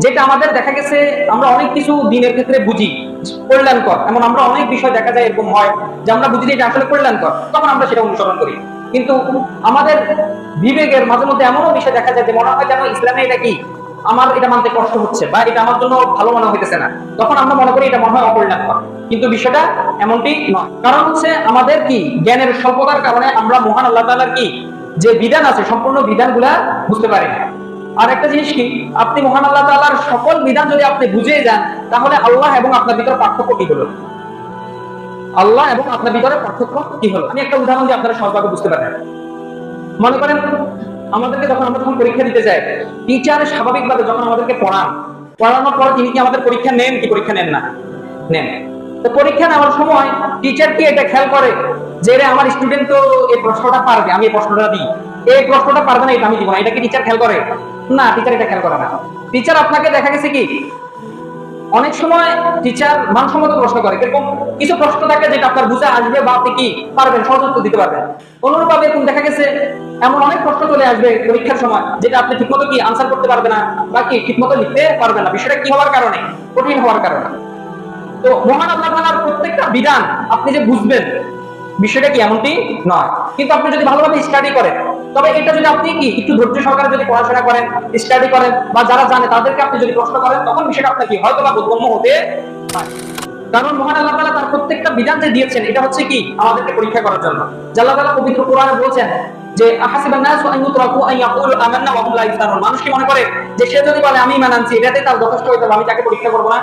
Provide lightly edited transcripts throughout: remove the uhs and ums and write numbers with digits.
যেটা আমাদের দেখা গেছে আমরা অনেক কিছু দিনের ক্ষেত্রে বুঝি কল্যাণকর, এমন আমরা অনেক বিষয় দেখা যায় এরকম হয় যে আমরা বুঝি যে এটা আসলে কল্যাণকর, তখন আমরা সেটা অনুসরণ করি। কিন্তু আমাদের বিবেকের মাঝে মধ্যে এমনও বিষয় দেখা যায় যে মনে হয় যেন ইসলামে এটা কি আমার এটা মানতে কষ্ট হচ্ছে বা এটা আমার জন্য ভালো মনে হইতেছে না, তখন আমরা মনে করি এটা মনে হয় অকল্যাণকর। কিন্তু বিষয়টা এমনটি নয়। কারণ হচ্ছে আমাদের কি জ্ঞানের স্বল্পতার কারণে আমরা মহান আল্লাহ তাআলার কি যে বিধান আছে সম্পূর্ণ বিধানগুলা বুঝতে পারি না। আর একটা জিনিস কি, আপনি মহান আল্লাহ তাআলার সকল বিধান যদি আপনি বুঝে যান, তাহলে আল্লাহ এবং আপনার ভিতরে পার্থক্য কি হলো? আল্লাহ এবং আপনার ভিতরে পার্থক্য কি হলো? আমি একটা উদাহরণ দিয়ে আপনারা সহজভাবে বুঝতে পারেন। মনে করেন আমাদেরকে যখন আমরা যখন পরীক্ষা দিতে যাই, টিচার স্বাভাবিকভাবে যখন আমাদেরকে পড়ানোর পর তিনি কি আমাদের পরীক্ষা নেন কি পরীক্ষা নেন না? নেন। তো পরীক্ষা নেওয়ার সময় টিচার কি এটা খেয়াল করে যে রে আমার স্টুডেন্ট তো এই প্রশ্নটা পারবে, আমি এই প্রশ্নটা দিই, এই প্রশ্নটা পারবে না এটা আমি দিব না, এটা কি টিচার খেয়াল করে? না, টিচার এটা খেয়াল করে না। টিচার আপনাকে দেখা গেছে কি অনেক সময় টিচার মানসম্মত প্রশ্ন করে, এরকম কিছু প্রশ্ন থাকে যেটা আপনার বুঝে আসবে বা আপনি কি পারবেন, সহজ উত্তর দিতে পারবেন। অনুরূপভাবে এরকম দেখা গেছে এমন অনেক প্রশ্ন চলে আসবে পরীক্ষার সময় যেটা আপনি ঠিকমতো কি আনসার করতে পারবে না বা কি ঠিকমতো লিখতে পারবেন না। বিষয়টা কি হওয়ার কারণে? কঠিন হওয়ার কারণে। তো মহান আল্লাহ তাআলার প্রত্যেকটা বিধান আপনি যে বুঝবেন, বিষয়টা কি এমনটি নয়। কিন্তু আপনি যদি ভালোভাবে স্টাডি করেন, তবে এটা যদি আপনি কি একটু ধৈর্য সহকারে যদি পড়াশোনা করেন, স্টাডি করেন বা যারা জানে তাদেরকে আপনি যদি প্রশ্ন করেন, তখন বিষয়টা আপনার কি হয়তো বা বোধগম্য হতে পারে। কারণ মহান আল্লাহ তাআলা তার প্রত্যেকটা বিধান যে দিয়েছেন এটা হচ্ছে কি আমাদেরকে পরীক্ষা করার জন্য। আল্লাহ তাআলা পবিত্র কোরআনে বলেছেন যে আহাসিবান নাসু আন ইউতরাকু আন ইয়াকুলু আমান্না ওয়া হুম লা ইফতানুন। মানুষ কি মনে করে যে সে যদি বলে আমি ঈমান আনছি এটাতে তার যথেষ্ট হয়ে যাবে, আমি তাকে পরীক্ষা করব না?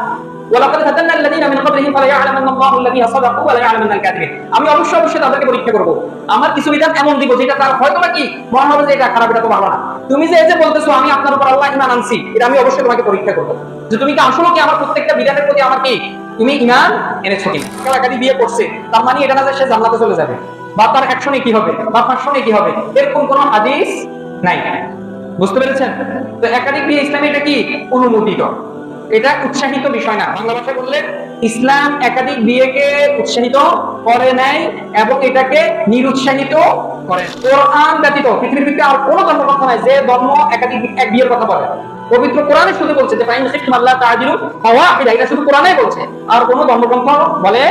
ওয়ালাকাদ ফাতান্না আল্লাযীনা মিন ক্বাবলিহিম ফালায়া'লামান্না আল্লাহু আল্লাযীনা সাদাকু ওয়া লায়া'লামান্না আল-কাযিবিন। আমি অবশ্যই তাদেরকে পরীক্ষা করব। আমার কিছু বিধান এমন দিব যেটা তার হয়তো বা কি মনে হবে যে এটা খারাপ, এটা তো ভালো না। তুমি যে এই যে বলতেছো আমি আপনার উপর আল্লাহ ঈমান আনছি, এটা আমি অবশ্যই তোমাকে পরীক্ষা করব যে তুমি কি আসলে কি আমার প্রত্যেকটা বিধানের প্রতি আমার কি তুমি ঈমান এনেছো কিনা। কালাকাদি বিয়ে করছে তার মানে এটা না যে সে জান্নাতে চলে যাবে বা তার অ্যাকশনে কি হবে বা পাঁচশনে কি হবে, এরকম কোনো হাদিস নাই। বুঝতে পেরেছেন? তো একাধিক বিয়ে ইসলামে এটা কি অনুমোদিত, এটা উৎসাহিত বিষয় না। বাংলা ভাষায় বললে ইসলাম একাধিক বিয়েকে উৎসাহিত করে নাই এবং এটাকে নিরুৎসাহিত করে। কোরআন ব্যতীত পৃথিবীর ভিতরে আর কোনো ধর্মগ্রন্থ নাই যে ধর্ম একাধিক এক বিয়ের কথা বলে। পবিত্র কোরআনে শুধু বলছে যে ফাইন শিখতুম আল্লাহ তাআদিলু ফাওয়াহিদা, এটা শুধু কোরআনেই বলছে, আর কোনো ধর্মগ্রন্থ বলে।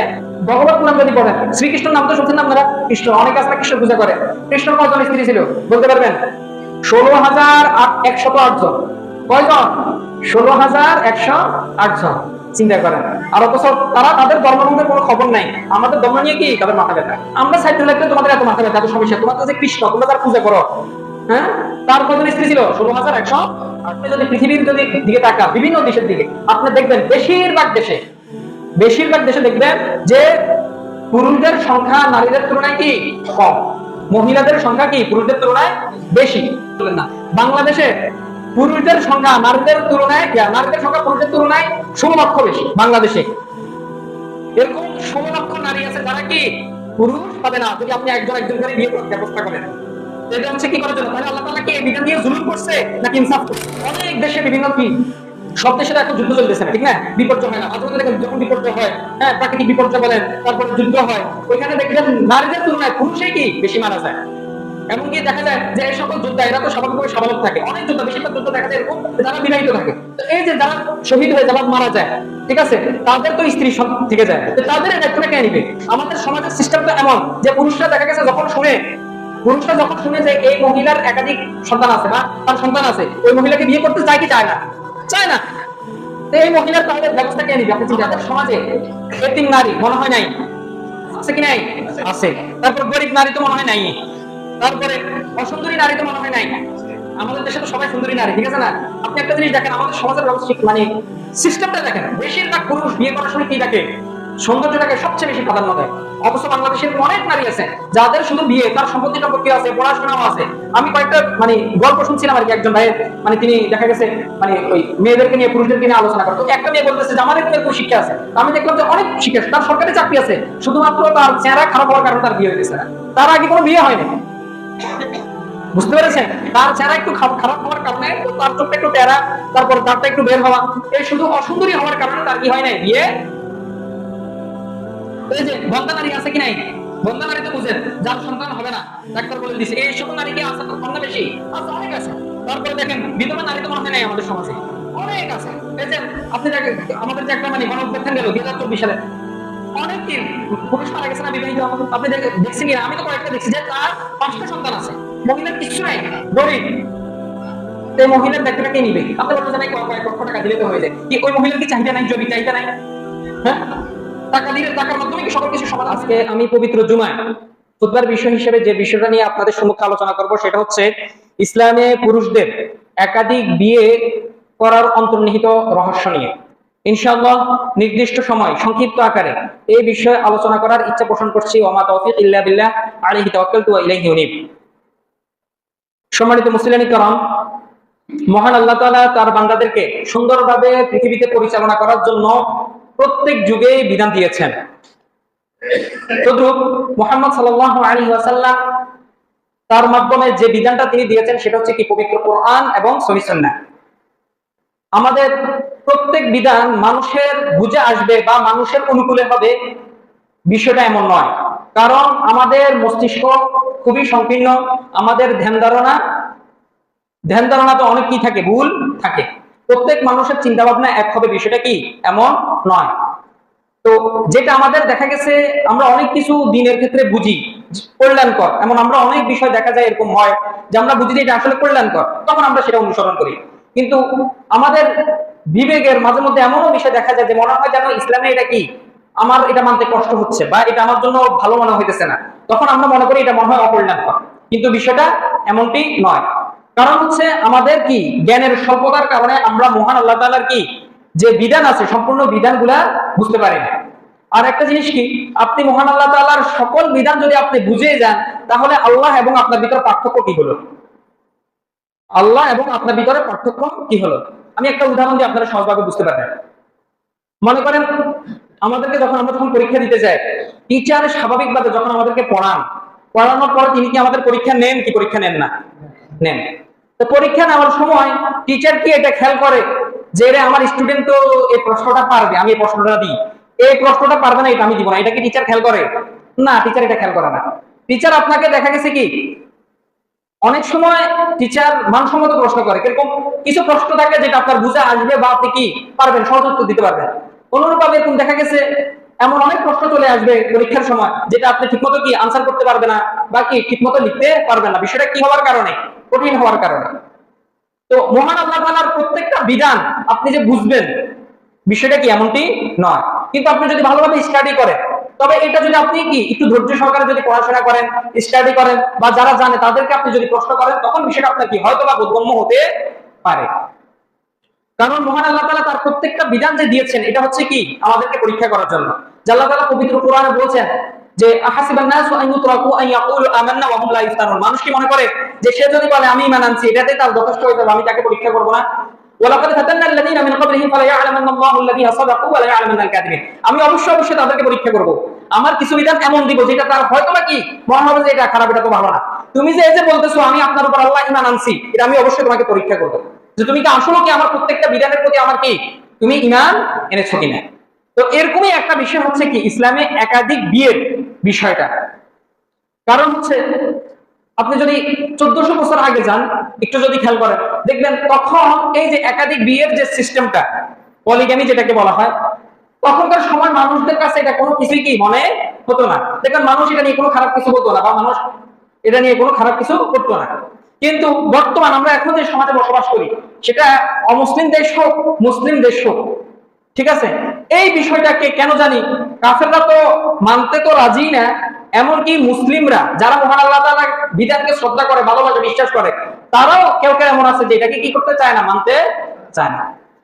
ভগবত নাম যদি বলেন, শ্রীকৃষ্ণের নাম তো শুনছেন না আপনারা? কৃষ্ণ, অনেক আছে কৃষ্ণ পূজা করে। কৃষ্ণর কয়জন স্ত্রী ছিল বলতে পারবেন? 16,108 জন। কয়জন? 16,108 জন। চিন্তা করেন। আর অথচ তারা তাদের ধর্মগ্রন্থের কোনো খবর নাই। আমাদের ধর্ম নিয়ে কি তাদের মাথা ব্যথা। আমরা সাইতে লাগলে তোমাদের এত মাথা ব্যথা, এত সমস্যা। তোমাদের যে কৃষ্ণ, তোমরা তার পূজা করো, হ্যাঁ? তার কয়জন স্ত্রী ছিল? 16,108। আপনি যদি পৃথিবীর যদি দিকে তাকান, বিভিন্ন দেশের দিকে, আপনি দেখবেন বেশিরভাগ দেশে দেখবেন যে পুরুষদের সংখ্যা নারীদের তুলনায় কি কম, মহিলাদের সংখ্যা কি পুরুষদের তুলনায় বেশি। বলেন না, বাংলাদেশে পুরুষদের সংখ্যা নারীদের তুলনায়, নারীদের সংখ্যা পুরুষদের তুলনায় 16 লক্ষ বেশি। বাংলাদেশে এরকম 16 লক্ষ নারী আছে যারা কি পুরুষ পাবে না যদি আপনি একজন করে বিয়ে করার ব্যবস্থা করেন। এটা হচ্ছে কি করার জন্য? তাহলে আল্লাহ তাআলা কি এই বিধান দিয়ে জুলুম করছে নাকি ইনসাফ করছে? অনেক দেশে বিভিন্ন কি সব দেশে এখন যুদ্ধ চলতেছে না, ঠিক না? বিপর্যয় হয় না। আপনাদের দেখেন যখন বিপর্যয় হয়, হ্যাঁ, প্রাকৃতিক বিপর্যয় বলেন, তারপর যুদ্ধ হয়, ওইখানে দেখবেন নারীদের তুলনায় পুরুষই কি বেশি মারা যায়। এমনকি দেখা যায় যে এই সকল যোদ্ধা এরা তো স্বাভাবিকভাবে স্বাভাবিক থাকে, অনেক যোদ্ধা, বেশিরভাগ যোদ্ধা দেখা যায় এরকম যারা বিবাহিত থাকে। তো এই যে যারা শহীদ হয়ে যারা মারা যায়, ঠিক আছে, তাদের তো স্ত্রী থেকে যায়, তো তাদের দায়িত্বটা কে নিবে? আমাদের সমাজের সিস্টেমটা এমন যে পুরুষরা দেখা গেছে পুরুষরা যখন শুনে যে এই মহিলার একাধিক সন্তান আছে বা তার সন্তান আছে, ওই মহিলাকে বিয়ে করতে চায় কি চায় না? চায় না। তো এই মহিলার তাহলে ব্যবস্থা কে নিবে? আপনি চিন্তা করেন, সমাজে এতিম নারী মনে হয় নাই? আছে কি নাই? আছে। তারপর গরিব নারী তো মনে হয় নাই। তারপরে অসুন্দরী নারী তো মনে হয় নাই। আমাদের দেশে তো সবাই সুন্দরী নারী, ঠিক আছে না? আপনি একটা জিনিস দেখেন, আমাদের সমাজের ব্যবস্থা মানে সিস্টেমটা দেখেন, বেশিরভাগ পুরুষ বিয়ে করার সময় কি দেখে? সৌন্দর্যটাকে সবচেয়ে বেশি প্রাধান্য দেয়। অথচ বাংলাদেশের অনেক নারী আছে যাদের শুধু বিয়ে, তার সম্পত্তি সম্পত্তি আছে, পড়াশোনাও আছে। আমি কয়েকটা মানে গল্প শুনছিলাম আর কি, একজন ভাইয়ের, মানে তিনি দেখা গেছে মানে ওই মেয়েদেরকে নিয়ে পুরুষদেরকে নিয়ে আলোচনা করে। তো একটা মেয়ে বলতেছে যে আমার এরকম শিক্ষা আছে। আমি দেখলাম যে অনেক শিক্ষা আছে, তার সরকারি চাকরি আছে, শুধুমাত্র তার চেহারা খারাপ হওয়ার কারণে তার বিয়ে হয়েছে না। তার আগে কোনো বিয়ে হয়নি। বুঝতে পেরেছেন? তার চেহারা একটু খারাপ হওয়ার কারণে, তার চোখটা একটু টেরা, তারপর দাঁতটা একটু বের হওয়া, এই শুধু অসুন্দরী হওয়ার কারণে তার কি হয় নাই বিয়ে। এই যে বন্ধা নারী আছে কি নাই? বন্ধা নারী তো বুঝেন যার সন্তান হবে না, ডাক্তার বলে দিছে। এই সকল নারী কি আছে? তো কম না বেশি? আছে, অনেক আছে। তারপরে দেখেন বিধবা নারী তো মনে হয় নাই আমাদের সমাজে, অনেক আছে। এই যে আপনি আমাদের যে একটা মানে গণঅভ্যুত্থান গেল 2024 সালে, অনেক পুরুষ মারা গেছে না বিবাহিত? আপনি দেখছেন কিনা? আমি তো কয়েকটা দেখছি যে তার 5টা সন্তান আছে, মহিলার কিছু নাই, গরিব। এই মহিলার দায়িত্বটা কে নিবে? আপনি বলতে জানেন কয়েক লক্ষ টাকা দিলে তো হয়ে যায়। কি ওই মহিলার কি চাহিদা নাই, জমি চাহিদা নাই? হ্যাঁ, টাকা দিলে টাকার মাধ্যমে কি সকল কিছু সমাধান? আজকে আমি পবিত্র জুমায় খুতবার বিষয় হিসেবে যে বিষয়টা নিয়ে আপনাদের সম্মুখে আলোচনা করব সেটা হচ্ছে ইসলামে পুরুষদের একাধিক বিয়ে করার অন্তর্নিহিত রহস্য নিয়ে ইনশাআল্লাহ নির্দিষ্ট সময় সংক্ষিপ্ত আকারে এই বিষয়ে আলোচনা করার ইচ্ছা পোষণ করছি। ওয়া মা তাওফীক ইল্লা বিল্লাহ আলাইহি তাওয়াক্কালতু ওয়া ইলাইহি উনীব। সম্মানিত মুসলিম کرام, মহান আল্লাহ তাআলা তার বান্দাদেরকে সুন্দরভাবে পৃথিবীতে পরিচালনা করার জন্য প্রত্যেক যুগে বিধান দিয়েছেন। তদ্রূপ মুহাম্মদ সাল্লাল্লাহু আলাইহি ওয়াসাল্লাম তার মাধ্যমে যে বিধানটা তিনি দিয়েছেন সেটা হচ্ছে কি পবিত্র কোরআন এবং সহিহ সুন্নাহ। আমাদের প্রত্যেক বিধান মানুষের বুঝে আসবে বা মানুষের অনুকূলে হবে বিষয়টা এমন নয়, কারণ আমাদের মস্তিষ্ক খুবই সংকীর্ণ, আমাদের ধ্যান ধারণা তো অনেক কি থাকে, ভুল থাকে। প্রত্যেক মানুষের চিন্তা ভাবনা এক হবে বিষয়টা কি এমন নয়। তো যেটা আমাদের দেখা গেছে আমরা অনেক কিছু দিনের ক্ষেত্রে বুঝি কল্যাণকর, এমন আমরা অনেক বিষয় দেখা যায় এরকম হয় যে আমরা বুঝি যে এটা আসলে কল্যাণকর, তখন আমরা সেটা অনুসরণ করি। কিন্তু আমাদের বিবেকের মাঝে মধ্যে এমনও বিষয় দেখা যায় যে মনে হয় যেন ইসলামে এটা কি আমার এটা মানতে কষ্ট হচ্ছে বা এটা আমার জন্য ভালো মনে হইতেছে না, তখন আমরা মনে করি এটা মনে হয় অকল্যাণকর। কিন্তু বিষয়টা এমনটি নয়। কারণ হচ্ছে আমাদের কি জ্ঞানের স্বল্পতার কারণে আমরা মহান আল্লাহ তাআলার কি যে বিধান আছে সম্পূর্ণ বিধানগুলা বুঝতে পারি না। আর একটা জিনিস কি, আপনি মহান আল্লাহ তাআলার সকল বিধান যদি আপনি বুঝে যান, তাহলে আল্লাহ এবং আপনার ভিতরে পার্থক্য কি হলো? আল্লাহ এবং আপনার ভিতরে পার্থক্য কি হলো? আমি একটা উদাহরণ দিয়ে আপনারা সহজভাবে বুঝতে পারবেন। মনে করেন আমাদেরকে যখন আমরা পরীক্ষা দিতে যাই, টিচার স্বাভাবিকভাবে যখন আমাদেরকে পড়ানোর পর তিনি কি আমাদের পরীক্ষা নেন কি পরীক্ষা নেন না? নেন। তো পরীক্ষা নেওয়ার সময় টিচার কি এটা খেয়াল করে যে রে আমার স্টুডেন্ট তো এই প্রশ্নটা পারবে, আমি এই প্রশ্নটা দিই, এই প্রশ্নটা পারবে না এটা আমি দিব না, এটা কি টিচার খেয়াল করে? না, টিচার এটা খেয়াল করে না। টিচার আপনাকে দেখা গেছে কি অনেক সময় টিচার মানসম্মত প্রশ্ন করে, কিরকম কিছু প্রশ্ন থাকে যেটা আপনার বুঝে আসবে বা আপনি কি পারবেন, সহজ উত্তর দিতে পারবেন। অনুরূপভাবে এরকম দেখা গেছে এমন অনেক প্রশ্ন চলে আসবে পরীক্ষার সময় যেটা আপনি ঠিকমতো কি আনসার করতে পারবে না বা কি ঠিকমতো লিখতে পারবেন না। বিষয়টা কি হওয়ার কারণে? কঠিন হওয়ার কারণে। তো মহান আল্লাহ তাআলার প্রত্যেকটা বিধান আপনি যে বুঝবেন বিষয়টা কি এমনটি নয়। কিন্তু আপনি যদি ভালোভাবে স্টাডি করেন, তবে এটা যদি আপনি কি একটু ধৈর্য সহকারে যদি পড়াশোনা করেন, স্টাডি করেন বা যারা জানে তাদেরকে আপনি যদি প্রশ্ন করেন, তখন বিষয়টা আপনার কি হয়তো বা বোধগম্য হতে পারে। কারণ মহান আল্লাহ তাআলা তার প্রত্যেকটা বিধান যে দিয়েছেন এটা হচ্ছে কি আমাদেরকে পরীক্ষা করার জন্য। আল্লাহ তাআলা পবিত্র কোরআনে বলেছেন যে আহাসিবান নাসু আন ইউতরাকু আন ইয়াকুলু আমান্না ওয়া হুম লা ইফতানুন। মানুষ কি মনে করে যে সে যদি বলে আমি ঈমান আনছি এটাতে তার যথেষ্ট হয়ে যাবে, আমি তাকে পরীক্ষা করব না? ওয়ালাকাদ ফাতান্না আল্লাযীনা মিন ক্বাবলিহিম ফালায়া'লামান্না আল্লাহু আল্লাযীনা সাদাকু ওয়া লায়া'লামান্নাল কাযিবিন। আমি অবশ্যই তাদেরকে পরীক্ষা করব। আমার কিছু বিধান এমন দিব যেটা তার হয়তো বা কি মনে হবে যে এটা খারাপ, এটা তো ভালো না। তুমি যে এই যে বলতেছো আমি আপনার উপর আল্লাহ ঈমান আনছি, এটা আমি অবশ্যই তোমাকে পরীক্ষা করব যে তুমি কি আসলে কি আমার প্রত্যেকটা বিধানের প্রতি আমার কি তুমি ঈমান এনেছো কিনা। তো এরকমই একটা বিষয় হচ্ছে কি ইসলামে একাধিক বিয়ের বিষয়টা। কারণ হচ্ছে আপনি যদি 1400 বছর আগে যান, একটু যদি খেয়াল করেন দেখবেন তখন এই যে একাধিক বিয়ের যে সিস্টেমটা, পলিগামি যেটাকে বলা হয়, তখনকার সময় মানুষদের কাছে এটা কোনো কিছুই কি মনে হতো না। দেখবেন মানুষ এটা নিয়ে কোনো খারাপ কিছু বলতো না বা মানুষ এটা নিয়ে কোনো খারাপ কিছু করতো না। কিন্তু বর্তমান আমরা এখন যে সমাজে বসবাস করি, সেটা অমুসলিম দেশ হোক মুসলিম দেশ হোক, ঠিক আছে, এই বিষয়টাকে কেন জানি কাফেররা তো মানতে তো রাজি না, এমনকি মুসলিমরা যারা মহান আল্লাহ তাআলার বিধানকে শ্রদ্ধা করে, ভালোবাসে, বিশ্বাস করে, তারাও কেউ কেউ এমন আছে যে এটাকে কি করতে চায় না, মানতে চায় না।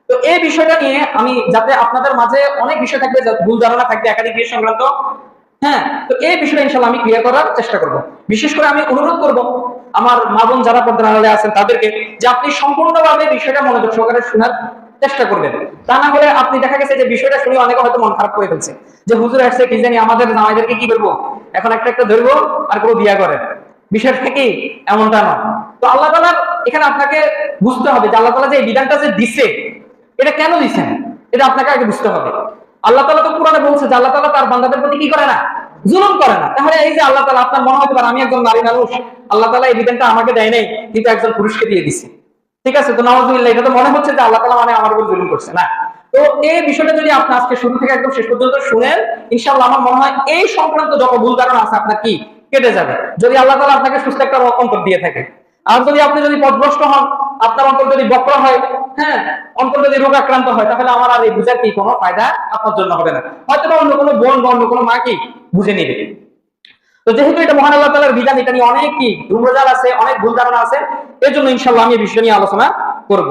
তো এই বিষয়টা নিয়ে আমি যাতে আপনাদের মাঝে অনেক বিষয় থাকবে, ভুল ধারণা থাকবে একাধিক বিষয় সংক্রান্ত, হ্যাঁ, তো এই বিষয়টা ইনশাআল্লাহ আমি ক্লিয়ার করার চেষ্টা করব। বিশেষ করে আমি অনুরোধ করব আমার মা বোন যারা পর্দার আড়ালে আছেন তাদেরকে যে আপনি সম্পূর্ণভাবে বিষয়টা মনোযোগ সহকারে শোনার চেষ্টা করবেন। তা না হলে আপনি দেখা গেছে যে বিষয়টা শুনে অনেকে হয়তো মন খারাপ করে ফেলছে যে হুজুর আসছে কি জানি আমাদের জামাইদেরকে কি করবো, এখন একটা একটা ধরবো আর কেউ বিয়া করে। বিষয়টা কি এমনটা নয়। তো আল্লাহ তাআলা এখানে আপনাকে বুঝতে হবে যে আল্লাহ তাআলা যে এই বিধানটা যে দিছে এটা কেন দিচ্ছেন, এটা আপনাকে আগে বুঝতে হবে। আল্লাহ তাআলা তো কোরআনে বলছে যে আল্লাহ তাআলা তার বান্দাদের প্রতি কি করে না, জুলুম করে না। তাহলে এই যে আল্লাহ তাআলা, আপনার মনে হতে পারে আমি একজন নারী মানুষ, আল্লাহ তাআলা এই বিধানটা আমাকে দেয় নাই কিন্তু একজন পুরুষকে দিয়ে দিছে, ঠিক আছে, তো নাউজুবিল্লাহ, এটা তো মনে হচ্ছে যে আল্লাহ তাআলা মানে আমার উপর জুলুম করছে না। তো এই বিষয়টা যদি আপনি আজকে শুরু থেকে একদম শেষ পর্যন্ত শুনেন, ইনশাআল্লাহ আমার মনে হয় এই সংক্রান্ত যত ভুল ধারণা আছে আপনার কি কেটে যাবে, যদি আল্লাহ তাআলা আপনাকে সুস্থ একটা অন্তর দিয়ে থাকে। আর যদি আপনি যদি পথভ্রষ্ট হন, আপনার অন্তর যদি বক্র হয়, হ্যাঁ, অন্তর যদি রোগ আক্রান্ত হয়, তাহলে আমার আর এই বুঝার কি কোনো ফায়দা আপনার জন্য হবে না। হয়তো বা অন্য কোনো বোন বা অন্য কোনো মা কি বুঝে নিবে। তো যেহেতু এটা মহান আল্লাহ তাআলার বিধান, এটা নিয়ে অনেক কি ধূম্রজাল আছে, অনেক ভুল ধারণা আছে, এর জন্য ইনশাআল্লাহ আমি এই বিষয় নিয়ে আলোচনা করব।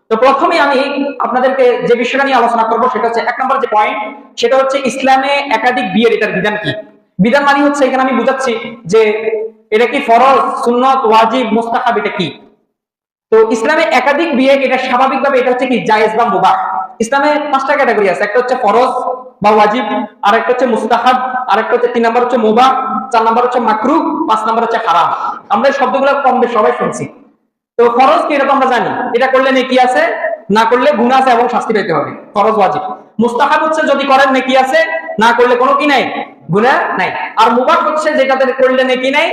তো প্রথমে আমি আপনাদেরকে যে বিষয়টা নিয়ে আলোচনা করব সেটা হচ্ছে এক নম্বর যে পয়েন্ট, সেটা হচ্ছে ইসলামে একাধিক বিয়ের এটার বিধান কি। বিধান মানে হচ্ছে এখানে আমি বুঝাচ্ছি যে এটা কি ফরজ, সুন্নত, ওয়াজিব, মুস্তাহাব, এটা কি। তো ইসলামে একাধিক বিয়ে এটা স্বাভাবিকভাবে এটা হচ্ছে কি জায়েজ বা মুবাহ। ইসলামে পাঁচটা ক্যাটাগরি আছে, একটা হচ্ছে ফরজ বা ওয়াজিব, আর একটা হচ্ছে মুস্তাহাব, আর একটা হচ্ছে 3 নাম্বার হচ্ছে মুবাহ, 4 নাম্বার হচ্ছে মাকরুহ, 5 নাম্বার হচ্ছে হারাম। আমরা এই শব্দগুলো কম বেশি সবাই শুনছি। তো ফরজ কি, এটা তো আমরা জানি, এটা করলে নেকি আছে, না করলে গুনাহ আছে এবং শাস্তি পেতে হবে, ফরজ ওয়াজিব। মুস্তাহাব হচ্ছে যদি করেন নেকি আছে, না করলে কোনো কি নাই, গুনাহ নাই। আর মুবাহ হচ্ছে যেটাতে করলে নেকি নাই,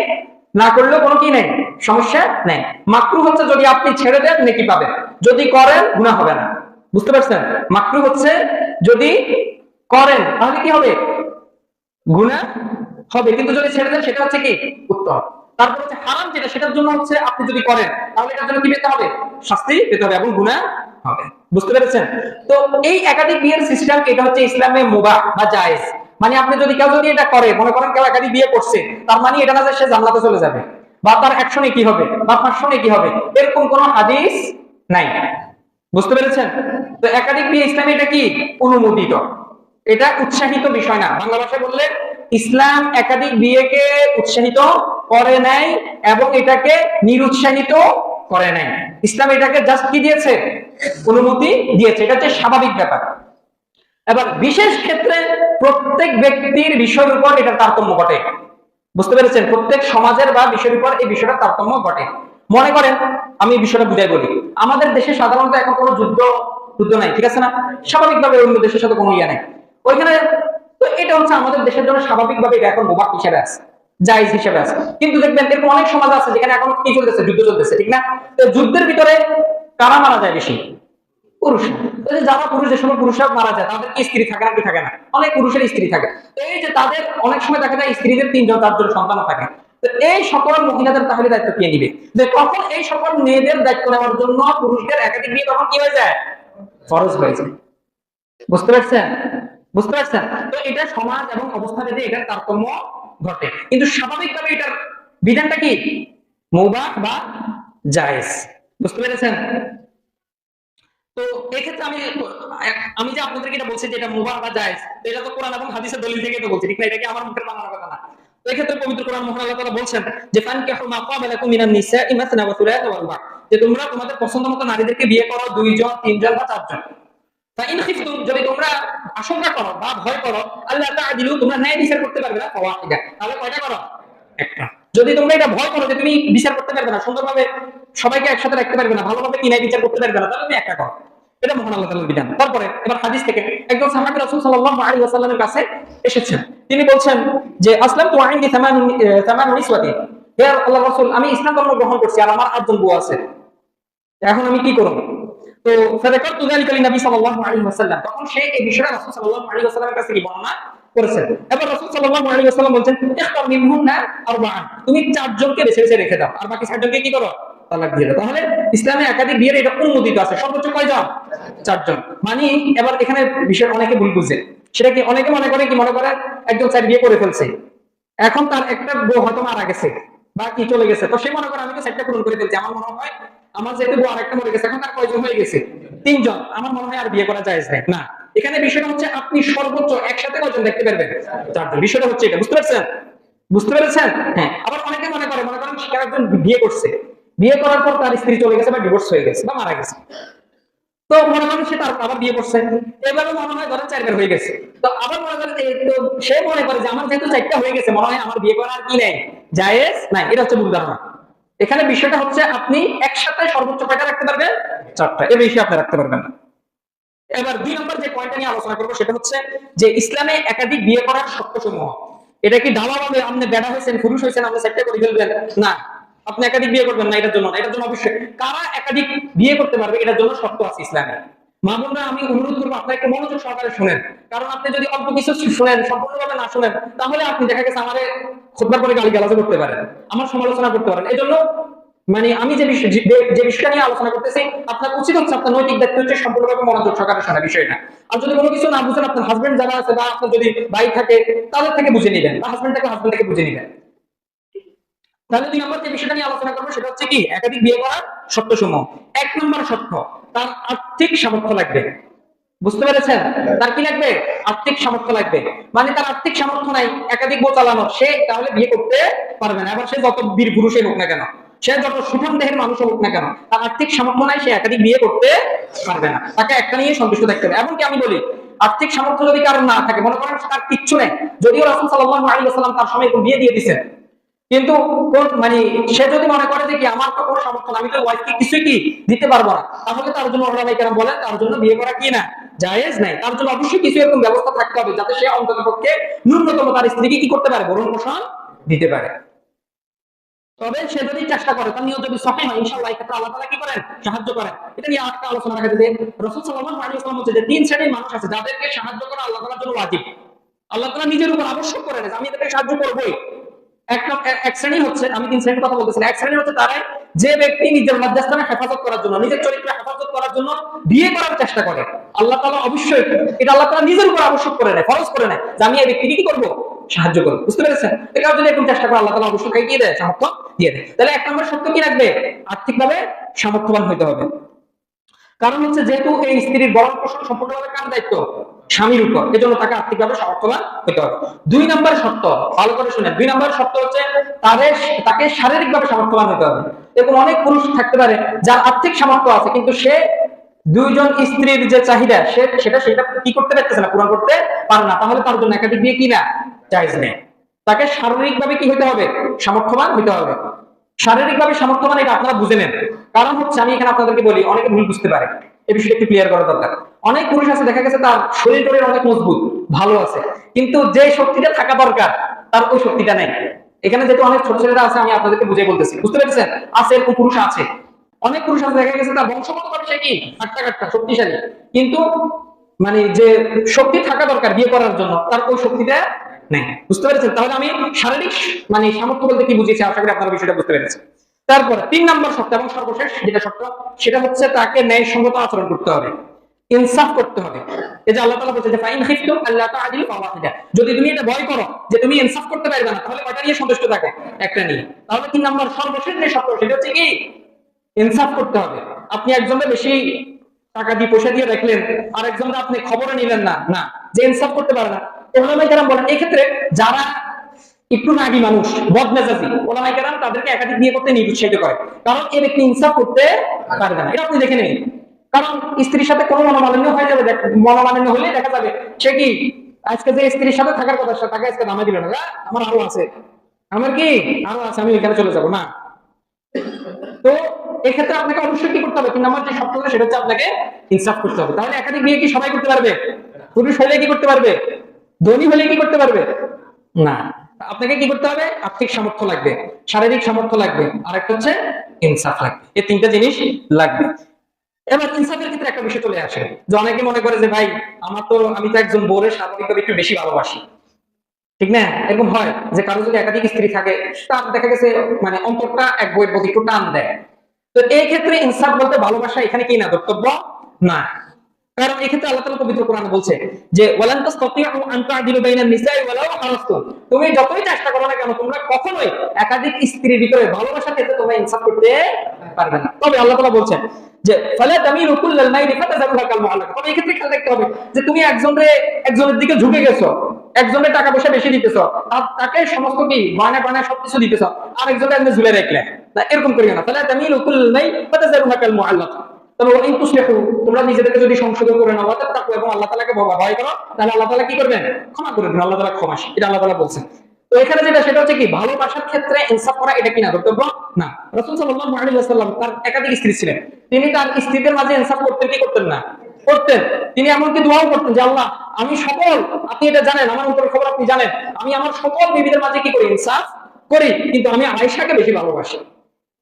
না করলেও কোনো কি নাই, সমস্যা নাই। মাকরুহ হচ্ছে যদি আপনি ছেড়ে দেন নেকি পাবেন, যদি করেন গুনাহ হবে না। বুঝতে পারছেন? মাকরুহ হচ্ছে যদি করেন তাহলে কি হবে, গুনাহ হবে, কিন্তু যদি ছেড়ে দেন সেটা হচ্ছে কি উত্তম। তারপর হচ্ছে হারাম যেটা, সেটার জন্য হচ্ছে আপনি যদি করেন তাহলে এটার জন্য কি পেতে হবে, শাস্তি পেতে হবে এবং গুনাহ হবে। বুঝতে পেরেছেন? তো এই একাধিক বিয়ের সিস্টেম, এটা হচ্ছে ইসলামে মুবাহ বা জায়েজ। মানে আপনি যদি কেউ যদি এটা করে, মনে করেন কেউ একাধিক বিয়ে করছে, তার মানে এটা না যে সে জান্নাতে চলে যাবে বা তার 100 নেকি হবে বা 500 নেকি হবে, এরকম কোনো হাদিস নাই। বুঝতে পেরেছেন? তো একাধিক বিয়ে ইসলামে এটা কি অনুমোদিত, এটা উৎসাহিত বিষয় না। বাংলা ভাষায় বললে ইসলাম একাধিক বিয়েকে উৎসাহিত করে নাই এবং এটাকে নিরুৎসাহিত করে নাই। ইসলাম এটাকে জাস্ট কি দিয়েছে, অনুমতি দিয়েছে, এটা হচ্ছে স্বাভাবিক ব্যাপার। এবার বিশেষ ক্ষেত্রে প্রত্যেক ব্যক্তির বিষয়ের উপর এটা তারতম্য ঘটে। বুঝতে পেরেছেন? প্রত্যেক সমাজের বা বিষয়ের উপর এই বিষয়টা তারতম্য ঘটে। মনে করেন আমি বিষয়টা বুঝাই বলি, আমাদের দেশে সাধারণত এখন কোনো যুদ্ধ যুদ্ধ নাই, ঠিক আছে না, স্বাভাবিকভাবে অন্য দেশের সাথে কোনো ইয়া নাই ওইখানে। তো এটা হচ্ছে আমাদের দেশের জন্য স্বাভাবিকভাবে এটা এখন মুবাহ হিসেবে আছে, জায়েজ হিসেবে আছে। কিন্তু দেখবেন এরকম অনেক সমাজ আছে যেখানে এখন কি চলতেছে, যুদ্ধ চলতেছে, ঠিক না? তো যুদ্ধের ভিতরে কারা মারা যায় বেশি, পুরুষ। যারা পুরুষ, যে সময় পুরুষরা মারা যায় তাদের কি স্ত্রী থাকে না, কি থাকে না, অনেক পুরুষের স্ত্রী থাকে। তো এই যে তাদের অনেক সময় দেখা যায় স্ত্রীদের 3 জন 4 জন সন্তান থাকে। তো এই সকল মহিলাদের তাহলে দায়িত্ব কে নিবে, যে তখন এই সকল মেয়েদের দায়িত্ব নেওয়ার জন্য পুরুষদের একাধিক বিয়ে তখন কি হয়ে যায়, ফরজ হয়ে যায়। বুঝতে পারছেন? বুঝতে পারছেন? তো এটা সমাজ এবং অবস্থা ভেদে এটার তারতম্য ঘটে, কিন্তু স্বাভাবিকভাবে এটার বিধানটা কি মুবাহ বা জায়েজ। বুঝতে পেরেছেন? তো এক্ষেত্রে আমি আমি যে আপনাদেরকে এটা বলছি যে এটা মুবাহ বা জায়েজ, এটা তো কোরআন এবং হাদিসের দলিল থেকে তো বলছি, ঠিক না? এটা কি আমার মুখের বানানোর কথা না। তো এক্ষেত্রে পবিত্র কোরআন মহান আল্লাহ তাআলা বলছেন যে ফানকিহু মা ক্বাবা লাকুম মিনান নিসাই মাসনা ওয়া সুলাসা ওয়া রুবা, যে তোমরা তোমাদের পছন্দমতো নারীদেরকে বিয়ে করো 2 জন 3 জন বা 4 জন। ফাইন খিফতুম, যদি তোমরা আশঙ্কা করো বা ভয় করো, আল্লাহ তাআদিলু, তোমরা ন্যায় বিচার করতে পারবে না, ফাওয়াহিদা, তাহলে কয়টা করো, একটা। যদি তোমরা এটা ভয় করো যে তুমি বিচার করতে পারবে না, সুন্দরভাবে সবাইকে একসাথে রাখতে পারবে না, ভালোভাবে কি ন্যায় বিচার করতে পারবে না, তাহলে তুমি একটা করো। এটা মহান আল্লাহ তাআলার বিধান। তারপরে এবার হাদিস থেকে একজন সাহাবী রাসূল সাল্লাল্লাহু আলাইহি ওয়াসাল্লামের কাছে এসেছেন, তিনি বলছেন যে আসলাম তু আইনদি তামান নিসওয়াতি, হে আল্লাহর রাসূল, আমি ইসলাম ধর্ম গ্রহণ করছি আর আমার 8 জন বউ আছে, এখন আমি কি করব? তো ফাযাকারতু যালিকা লিনবী সাল্লাল্লাহু আলাইহি ওয়াসাল্লাম, তখন সে এই বিষয়টা রাসূল সাল্লাল্লাহু আলাইহি ওয়াসাল্লামের কাছে কি বর্ণনা করেছেন। এবার রাসূল সাল্লাল্লাহু আলাইহি ওয়াসাল্লাম বলেন ইখতার মিনহুন্না আরবাআন, তুমি 4 জনকে বেছে বেছে রেখে দাও আর বাকি 6 জনকে কি করো, তালাক দিয়ে দাও। তাহলে ইসলামে একাধিক বিয়ের এটা অনুমোদিত আছে, সর্বোচ্চ কয়জন, 4 জন। মানে এবার এখানে বিষয় অনেকে ভুল বুঝে, সেটা কি অনেকে মনে করে কি, মনে করে একজন 4 বিয়ে করে ফেলছে, এখন তার একটা বউ হয়তো মারা গেছে বা কি চলে গেছে, তো সে মনে করে আমি তো 4টা পূরণ করে ফেলছি, আমার মনে হয় আমার যেহেতু বউ আরেকটা মরে গেছে, এখন তার কয়জন হয়ে গেছে, 3 জন, আমার মনে হয় আর বিয়ে করা জায়েজ নাই। না, এখানে বিষয়টা হচ্ছে আপনি সর্বোচ্চ একসাথে কয়জন দেখতে পারবেন, 4 জন। বিষয়টা হচ্ছে এটা, বুঝতে পারছেন? বুঝতে পেরেছেন? হ্যাঁ। আবার অনেকে মনে করেন সে একজন বিয়ে করছে, বিয়ে করার পর তার স্ত্রী চলে গেছে বা ডিভোর্স হয়ে গেছে বা মারা গেছে, তো মনে করেন সে তার আবার বিয়ে করছে, এবারে মনে হয় ধরেন 4 বার হয়ে গেছে, তো আবার মনে করেন তো সে মনে করে যে আমার যেহেতু 4টা হয়ে গেছে, মনে হয় আমার বিয়ে করার কি নেই, জায়েজ নাই। এটা হচ্ছে ভুল ধারণা। এখানে বিষয়টা হচ্ছে আপনি একসাথে সর্বোচ্চ কয়টা রাখতে পারবেন, 4টা, এর বেশি আপনি রাখতে পারবেন না। এবার 2 নম্বর যে পয়েন্টটা নিয়ে আলোচনা করব সেটা হচ্ছে যে ইসলামে একাধিক বিয়ে করার শর্তসমূহ। এটা কি ঢালাভাবে আপনি বেড়া হয়েছেন, পুরুষ হয়েছেন, আপনি 4টা করে ফেলবেন, না। আপনি একাধিক বিয়ে করবেন না, এটার জন্য না, এটার জন্য অবশ্যই কারা একাধিক বিয়ে করতে পারবে এটার জন্য শর্ত আছে ইসলামে। মা বোনরা, আমি অনুরোধ করবো আপনারা একটু মনোযোগ সহকারে শুনেন, কারণ আপনি যদি অল্প কিছু শুনেন, সম্পূর্ণভাবে না শুনেন, তাহলে আপনি দেখা গেছে আমারে খুতবার পরে গালিগালাজ করতে পারেন, আমার সমালোচনা করতে পারেন। এই জন্য মানে আমি যে বিষয়টা নিয়ে আলোচনা করতেছি, আপনার উচিত হচ্ছে, আপনার নৈতিক দায়িত্ব হচ্ছে সম্পূর্ণভাবে মনোযোগ সহকারে শোনা বিষয়টা। আর যদি কোনো কিছু না বুঝেন, আপনার হাজবেন্ড যারা আছে বা আপনার যদি ভাই থাকে তাদের থেকে বুঝে নিবেন, বা হাজবেন্ড থেকে বুঝে নিবেন। তাহলে 2 নম্বর যে বিষয়টা নিয়ে আলোচনা করবো সেটা হচ্ছে কি, একাধিক বিয়ে করার শর্তসমূহ। 1 নম্বর শর্ত, তার আর্থিক সামর্থ্য লাগবে। বুঝতে পেরেছেন? তার কি লাগবে? আর্থিক সামর্থ্য লাগবে। মানে তার আর্থিক সামর্থ্য নাই একাধিক বউ চালানো, সে তাহলে বিয়ে করতে পারবে না। এবার সে যত বীর পুরুষই হোক না কেন, সে যত সুঠাম দেহের মানুষ হোক না কেন, তার আর্থিক সামর্থ্য নাই, সে একাধিক বিয়ে করতে পারবে না। তাকে একটা নিয়ে সন্তুষ্ট থাকতে হবে। এমনকি আমি বলি, আর্থিক সামর্থ্য যদি কারণ না থাকে, মনে করেন তার কিচ্ছু নেই, যদিও রাসূল সাল্লাল্লাহু আলাইহি ওয়াসাল্লাম তার সময় বিয়ে দিয়ে দিয়েছেন, কিন্তু মানে সে যদি মনে করে যে কি আমার তো কোনো সমর্থন, আমি তো ওয়াইফকে কিছুই কি দিতে পারবো না, তাহলে তার জন্য ওলামায়ে কেরাম বলেন তার জন্য বিয়ে করা কি না, জায়েজ নাই। তার জন্য অবশ্যই কিছু এরকম ব্যবস্থা থাকতে হবে যাতে সে অন্ততপক্ষে ন্যূনতম তার স্ত্রীকে কি করতে পারে, ভরণ পোষণ দিতে পারে। তবে সে যদি চেষ্টা করে, তার নিয়ত যদি সহিহ হয়, ইনশাআল্লাহ এই ক্ষেত্রে আল্লাহ তাআলা কি করেন, সাহায্য করেন। এটা নিয়ে আরেকটা আলোচনা রাখা যায় যে রাসূল সাল্লাল্লাহু আলাইহি ওয়াসাল্লাম বলেছেন যে 3 শ্রেণীর মানুষ আছে যাদেরকে সাহায্য করা আল্লাহ তাআলার জন্য ওয়াজিব। আল্লাহ তাআলা নিজের উপর আবশ্যক করে নেন, আমি এদেরকে সাহায্য করবই। এক শ্রেণী হচ্ছে, আমি 3 শ্রেণীর কথা বলতেছি, এক শ্রেণী হচ্ছে তারা যে ব্যক্তি নিজের লজ্জাস্থানে হেফাজত করার জন্য, নিজের চরিত্র হেফাজত করার জন্য বিয়ে করার চেষ্টা করে। আল্লাহ তাআলা অবশ্যই এটা আল্লাহ তাআলা নিজের উপর আবশ্যক করে নেয়, ফরজ করে নেয় যে আমি এই ব্যক্তিকে কি করব, সাহায্য করব। বুঝতে পেরেছেন? এটাও যদি এরকম চেষ্টা করে আল্লাহ তাআলা অবশ্যই কি দেয়, সামর্থ্য দিয়ে দেয়। তাহলে 1 নম্বর শর্ত কি রাখবে, আর্থিকভাবে সামর্থ্যবান হতে হবে। কারণ হচ্ছে যেহেতু এই স্ত্রীর ভরণ পোষণ সম্পূর্ণভাবে কার দায়িত্ব, স্বামীর উপর, এজন্য তাকে আর্থিকভাবে সামর্থ্যবান হতে হবে। 2 নম্বর শর্ত, ভালো করে শুনেন, 2 নম্বর শর্ত হচ্ছে তাকে শারীরিকভাবে সামর্থ্যবান হতে হবে। এরকম অনেক পুরুষ থাকতে পারে যার আর্থিক সামর্থ্য আছে, কিন্তু সে 2 জন স্ত্রীর যে চাহিদা সেটা কি করতে পারতেছে না, পূরণ করতে পারে না, তাহলে তার জন্য একাধিক বিয়ে কি না, জায়েজ নেই। তাকে শারীরিকভাবে কি হতে হবে, সামর্থ্যবান হতে হবে। শারীরিকভাবে সামর্থ্যবান এটা আপনারা বুঝে নেন। কারণ হচ্ছে আমি এখানে আপনাদেরকে বলি, অনেকে ভুল বুঝতে পারে, এই বিষয়টা একটু ক্লিয়ার করা দরকার। অনেক পুরুষ আছে দেখা গেছে তার শরীর টরীর অনেক মজবুত, ভালো আছে, কিন্তু যে শক্তিটা থাকা দরকার তার ওই শক্তিটা নেই। এখানে যেহেতু অনেক ছোট ছেলেরা আছে, আমি আপনাদেরকে বুঝিয়ে বলতেছি, বুঝতে পেরেছেন? আছে, এরকম পুরুষ আছে। অনেক পুরুষ আছে দেখা গেছে তার বংশগতভাবে সে কি হাট্টা শক্তিশালী, কিন্তু মানে যে শক্তি থাকা দরকার বিয়ে করার জন্য তার ওই শক্তিটা নেই। বুঝতে পেরেছেন? তাহলে আমি শারীরিক মানে সামর্থ্য বলতে কি বুঝিয়েছি, আশা করি আপনারা বিষয়টা বুঝতে পেরেছেন। তারপর 3 নম্বর শর্ত এবং সর্বশেষ যেটা শর্ত, সেটা হচ্ছে তাকে ন্যায়সঙ্গত আচরণ করতে হবে, ইনসাফ করতে হবে। এই যে আল্লাহ তাআলা বলেছে যে ফাইন খিফতুম আল্লা তাআদিলু ফাওয়াহিদা, যদি তুমি এটা ভয় করো যে তুমি ইনসাফ করতে পারবে না, তাহলে কয়টা নিয়ে সন্তুষ্ট থাকো, একটা নিয়ে। তাহলে 3 নম্বর সর্বশেষ যে শর্ত সেটা হচ্ছে কি, ইনসাফ করতে হবে। আপনি একজনের বেশি টাকা দিয়ে পয়সা দিয়ে রাখলেন, আর একজনের আপনি খবরে নিলেন না, না, যে ইনসাফ করতে পারে না। ওলামায়ে কেরাম বলেন এই ক্ষেত্রে যারা একটু নাগী মানুষ, বদমেজাজি, ওলামায়ে কেরাম তাদেরকে একাধিক বিয়ে করতে নিরুৎসাহিত করে, কারণ এই ব্যক্তি ইনসাফ করতে পারবে না। এটা আপনি দেখে নিন, কারণ স্ত্রীর সাথে কোনো মনোমালিন্য হয়ে যাবে, মনোমালিন্য হলে দেখা যাবে সে কি আজকে যে স্ত্রীর সাথে থাকার কথা তাকে আজকে নামে দিল না, আমার আরো আছে, আমার কি আরো আছে, আমি এখানে চলে যাব না। তো এক্ষেত্রে আপনাকে অবশ্যই কি করতে হবে, 3 নম্বর যে শর্ত সেটা হচ্ছে আপনাকে ইনসাফ করতে হবে। তাহলে একাধিক বিয়ে কি সবাই করতে পারবে? পুরুষ হলে কি করতে পারবে? ধনী হলে কি করতে পারবে না। আপনাকে কি করতে হবে, আর্থিক সামর্থ্য লাগবে, শারীরিক সামর্থ্য লাগবে, আর একটা হচ্ছে ইনসাফ লাগবে। এই 3টা জিনিস লাগবে। এবার ইনসাফের ক্ষেত্রে একটা বিষয় চলে আসে যে অনেকে মনে করে যে ভাই আমি তো একজন বউরে স্বাভাবিকভাবে একটু বেশি ভালোবাসি, ঠিক না? এরকম হয় যে কারো যদি একাধিক স্ত্রী থাকে, তার দেখা গেছে মানে অন্তরটা এক বইয়ের প্রতি একটু টান দেয়। তো এই ক্ষেত্রে ইনসাফ বলতে ভালোবাসা এখানে কি না, ধর্তব্য না। কারণ এই ক্ষেত্রে আল্লাহ তাআলা পবিত্র কোরআনে বলছে যে ওয়ালান তাসতাতিউ আন তা'দিলু বাইনান নিসাই ওয়ালাউ হারাসতুম, তুমি যতই চেষ্টা করো না কেন তোমরা কখনোই একাধিক স্ত্রীর ভিতরে ভালোবাসার ক্ষেত্রে তোমরা ইনসাফ করতে পারবে না। তবে আল্লাহ তাআলা বলছেন যে ফালা তামিলু কুল্লাল মাইলি ফাতাযারুহা কাল মুআল্লাকা, তবে এই ক্ষেত্রে খেয়াল রাখতে হবে যে তুমি একজনের দিকে ঝুঁকে গেছো, একজনের টাকা পয়সা বেশি দিতেছো, তাকে সমস্ত কি গয়না সবকিছু দিতেছো, আর একজনের এমনি ঝুলে রাখলে না, এরকম করিও না। ফালা তামিলু কুল্লাল মাইলি ফাতাযারুহা কাল মুআল্লাকা, তবে ওয়াইন তুসলিহু, তোমরা নিজেদেরকে যদি সংশোধন করে নাও, তাকওয়া এবং আল্লাহ তাআলাকে ভয় করো, তাহলে আল্লাহ তাআলা কি করবেন, ক্ষমা করে দিবেন। আল্লাহ তাআলা ক্ষমাশীল, এটা আল্লাহ তাআলা বলছেন। তো এখানে সেটা হচ্ছে কি, ভালোবাসার ক্ষেত্রে ইনসাফ করা এটা কি না, ধর্তব্য না। রাসূল সাল্লাল্লাহু আলাইহি ওয়াসাল্লাম তার একাধিক স্ত্রী ছিলেন, তিনি তার স্ত্রীদের মাঝে ইনসাফ করতেন কি করতেন না, করতেন। তিনি এমনকি দোয়াও করতেন যে আল্লাহ আমি সকল, আপনি এটা জানেন, আমার অন্তরের খবর আপনি জানেন, আমি আমার সকল বিবিদের মাঝে কি করি, ইনসাফ করি, কিন্তু আমি আয়েশাকে বেশি ভালোবাসি।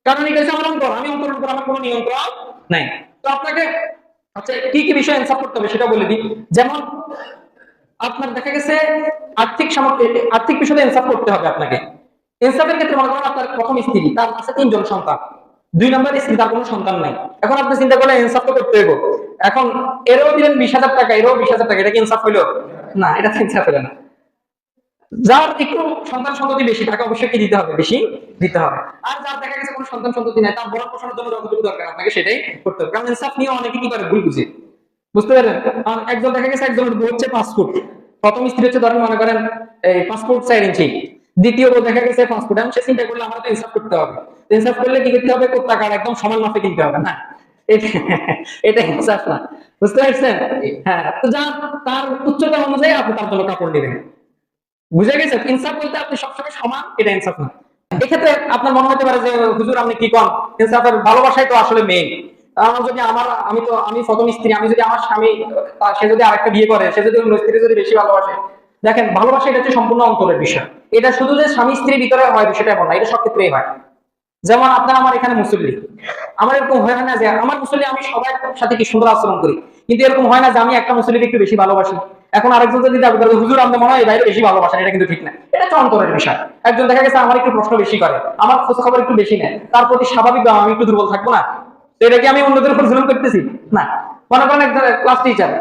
কারণ এটা হচ্ছে আমার অন্তর, আমি অন্তরের উপর আমার কোনো নিয়ন্ত্রণ নাই। তো আপনাকে আচ্ছা কি কি বিষয় ইনসাফ করতে হবে সেটা বলে দিই। যেমন আপনার দেখা গেছে আর্থিক বিষয়ে ইনসাফ করতে হবে আপনাকে। ইনসাফের ক্ষেত্রে মনে করেন আপনার প্রথম স্ত্রী, তার আছে 3 জন সন্তান, 2 নম্বর স্ত্রী, তার কোনো সন্তান নাই। এখন আপনি চিন্তা করলে ইনসাফ তো করতে হবে। এখন এরও দিলেন 20,000 টাকা, এরও 20,000 টাকা, এটা কি ইনসাফ হইলো? না, এটা তো ইনসাফ হলো না। যার একটু সন্তান সন্ততি বেশি তাকে অবশ্যই কি দিতে হবে, বেশি দিতে হবে। আর যার দেখা গেছে কোনো সন্তান সন্ততি নাই, তার ভরণ পোষণের জন্য যতটুকু দরকার আপনাকে সেটাই করতে হবে। কারণ ইনসাফ নিয়ে অনেকে কি করে, ভুল বুঝে। বুঝতে পারলেন? একজন দেখা গেছে একজনের বউ হচ্ছে 5 ফুট, প্রথম স্ত্রী হচ্ছে ধরেন মনে করেন এই 5 ফুট 4 ইঞ্চি, দ্বিতীয় বউ দেখা গেছে 5 ফুট। সে চিন্তা করলে আমার তো ইনসাফ করতে হবে। ইনসাফ করলে কি করতে হবে, কোট টাকা একদম সমান মাপে কিনতে হবে না, এটা এটা ইনসাফ না। বুঝতে পারছেন? হ্যাঁ, তো যার তার উচ্চতা অনুযায়ী আপনি তার জন্য কাপড় নেবেন। বুঝে গেছে? ইনসাফ বলতে আপনি সবসময় সমান, এটা ইনসাফ না। এক্ষেত্রে আপনার মনে হতে পারে যে হুজুর আপনি কি কন, ইনসাফের ভালোবাসাই তো আসলে মেইন। আমার যদি আমি প্রথম স্ত্রী, আমি যদি আমার স্বামী সে যদি আরেকটা বিয়ে করে, সে যদি অন্য স্ত্রী যদি বেশি ভালোবাসে, দেখেন ভালোবাসা এটা হচ্ছে সম্পূর্ণ অন্তরের বিষয়। এটা শুধু যে স্বামী স্ত্রীর ভিতরে হয় বিষয়টা এমন না, এটা সব ক্ষেত্রেই হয়। যেমন আপনার আমার এখানে মুসল্লি, আমার এরকম হয় না যে আমার মুসল্লি আমি সবার সাথে কি সুন্দর আচরণ করি, কিন্তু এরকম হয় না যে আমি একটা মুসল্লিকে একটু বেশি ভালোবাসি, এখন আরেকজন যদি দাবি করে হুজুর আপনি মনে হয় এই বাইরে বেশি ভালোবাসেন, এটা কিন্তু ঠিক না। এটা হচ্ছে অন্তরের বিষয়। একজন দেখা গেছে আমার একটু প্রশ্ন বেশি করে, আমার খোঁজ খবর একটু বেশি নেয়, তার প্রতি স্বাভাবিক আমি একটু দুর্বল থাকবো না? তো এটা কি আমি অন্যদের উপর জুলুম করতেছি? না। মনে করেন একজন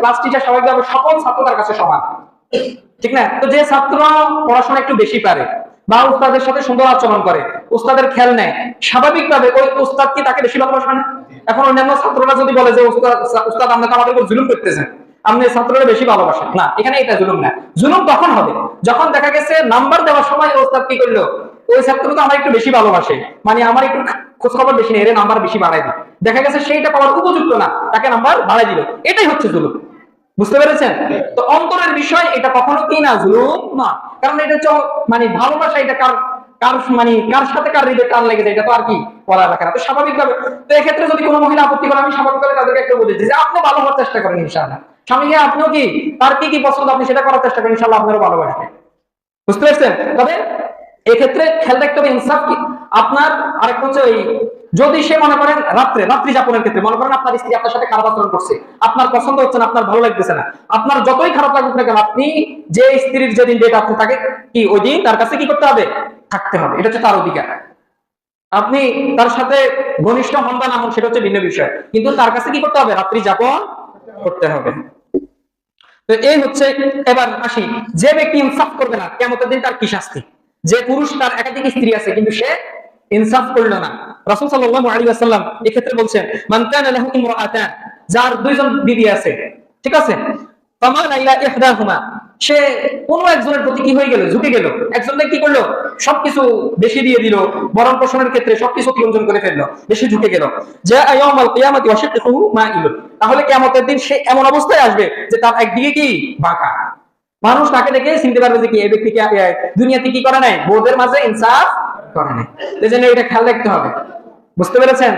ক্লাস টিচার স্বাভাবিকভাবে সকল ছাত্র তার কাছে সমান, ঠিক না? তো যে ছাত্র পড়াশোনা একটু বেশি পারে বা উস্তাদের সাথে সুন্দর আচরণ করে, উস্তাদের খেয়াল নেয়, স্বাভাবিকভাবে ওই উস্তাদ কি তাকে বেশি ভালোবাসবে না? এখন অন্যান্য ছাত্ররা যদি বলে যে উস্তাদ আপনি তো আমাদের উপর জুলুম করতেছেন, আপনি ছাত্ররা বেশি ভালোবাসেন না, এখানে এটা জুলুম না। জুলুম তখন হবে যখন দেখা গেছে নাম্বার দেওয়ার সময় উস্তাদ কি করলো, ওই ছাত্র তো আমার একটু বেশি ভালোবাসে, মানে আমার একটু খোঁজ খবর বেশি নেই, এর নাম্বার বেশি বাড়াই দিই, দেখা গেছে সেইটা পাওয়ার উপযুক্ত না, তাকে নাম্বার বাড়াই দিল, এটাই হচ্ছে জুলুম। বুঝতে পেরেছেন? তো অন্তরের বিষয় এটা কখনো কি না, জুলুম না। কারণ এটা হচ্ছে মানে ভালোবাসা, এটা কার কার মানে কার সাথে কার হৃদয়ে টান লেগে যায় এটা তো আর কি বলা রাখে না। তো স্বাভাবিকভাবে, তো এক্ষেত্রে যদি কোনো মহিলা আপত্তি করে, আমি স্বাভাবিকভাবে তাদেরকে একটু বলেছি যে আপনি ভালো হওয়ার চেষ্টা করেন, ইনশাআল্লাহ স্বামীকে আপনিও কি তার কি কি পছন্দ আপনি সেটা করার চেষ্টা করেন, ইনশাআল্লাহ আপনারও ভালোবাসবে। বুঝতে পারছেন? তবে এক্ষেত্রে খেয়াল রাখতে হবে ইনসাফ কি আপনার। আরেকটা হচ্ছে ওই যদি সে মনে করেন রাত্রি যাপনের ক্ষেত্রে মনে করেন আপনার স্ত্রী আপনার সাথে খারাপ আচরণ করছে, আপনার পছন্দ হচ্ছে না, আপনার ভালো লাগতেছে না, আপনার যতই খারাপ লাগুক না কেন, আপনি যে স্ত্রীর যেদিন ডেট আপনি তাকে কি ওই দিন তার কাছে কি করতে হবে, থাকতে হবে, এটা হচ্ছে তার অধিকার। আপনি তার সাথে ঘনিষ্ঠ হন বা না হন সেটা হচ্ছে ভিন্ন বিষয়, কিন্তু তার কাছে কি করতে হবে, রাত্রি যাপন করতে হবে। তো এই হচ্ছে। এবার আসি, যে ব্যক্তি ইনসাফ করবে না কিয়ামতের দিন তার কি শাস্তি। যে পুরুষ তার একাধিক স্ত্রী আছে কিন্তু সে ইনসাফ করলো না, রাসূল সাল্লাল্লাহু আলাইহি ওয়াসাল্লাম এই ক্ষেত্রে বলছেন মান কানা লাহু ইমরাআতান, যার 2 জন বিবি আছে, ঠিক আছে, ফামালা ইলা ইহদাহুমা, সে কোনো একজনের প্রতি কি হয়ে গেল, ঝুঁকে গেল, একজনকে কি করলো, সবকিছু বেশি দিয়ে দিল, ভরণ পোষণের ক্ষেত্রে সবকিছু অতিরঞ্জন করে ফেললো, বেশি ঝুঁকে গেল, যা ইয়াউমাল কিয়ামাতি ওয়া শিকহুহু মাইলুন, তাহলে কিয়ামতের দিন সে এমন অবস্থায় আসবে যে তার একদিকে কি বাঁকা। মানুষ তাকে দেখে চিনতে পারবে যে কি এই ব্যক্তি কি দুনিয়াতে কি করে নাই, বউদের মাঝে ইনসাফ করে নাই। এজন্য এটা খেয়াল রাখতে হবে। বুঝতে পেরেছেন?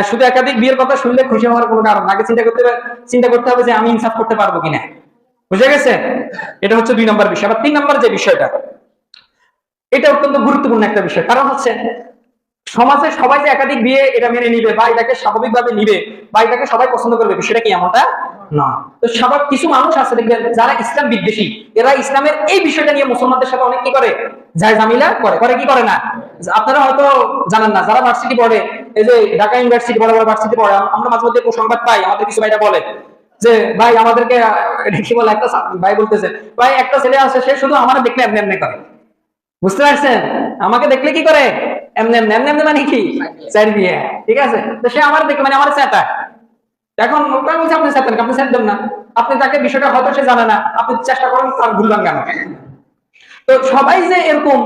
শুধু একাধিক বিয়ের কথা শুনলে খুশি হওয়ার কোনো কারণ না, আগে চিন্তা করতে হবে যে আমি ইনসাফ করতে পারবো কিনা। বুঝে গেছে? এটা হচ্ছে 2 নম্বর বিষয়। আবার 3 নম্বর যে বিষয়টা, এটা অত্যন্ত গুরুত্বপূর্ণ একটা বিষয়। কারণ হচ্ছে সমাজে সবাই যে একাধিক বিয়ে এটা মেনে নিবে বা এটাকে স্বাভাবিকভাবে নিবে বা এটাকে সবাই পছন্দ করবে, বিষয়টা কি এমনটা না। তো স্বাভাবিক কিছু মানুষ আছে দেখবেন যারা ইসলাম বিদ্বেষী, এরা ইসলামের এই বিষয়টা নিয়ে মুসলমানদের সাথে অনেক কি করে, যায় জামিলা করে কি করে না। আপনারা হয়তো জানেন না, যারা ভার্সিটি পড়ে, এই যে ঢাকা ইউনিভার্সিটি বড় বড় ভার্সিটি পড়ে, আমরা মাঝে মধ্যে সংবাদ পাই, আমাদের কিছু ভাইরা বলে যে ভাই আমাদেরকে এটা কি বলে, একটা ভাই বলতেছে ভাই একটা ছেলে আছে সে শুধু আমার দেখলে এমনি এমনি করে। বুঝতে পারছেন? আমাকে দেখলে কি করে, এমনি এমনি এমনি এমনি মানে কি চার বিয়ে, ঠিক আছে, তো সে আমার দেখলে মানে আমার চেতা। এখন ওটা বলছে আপনি চেতেন, আপনি চেতেন না, আপনি তাকে বিষয়টা হয়তো সে জানে না, আপনি চেষ্টা করেন তার ভুল ভাঙানো। তো সবাই যে এরকম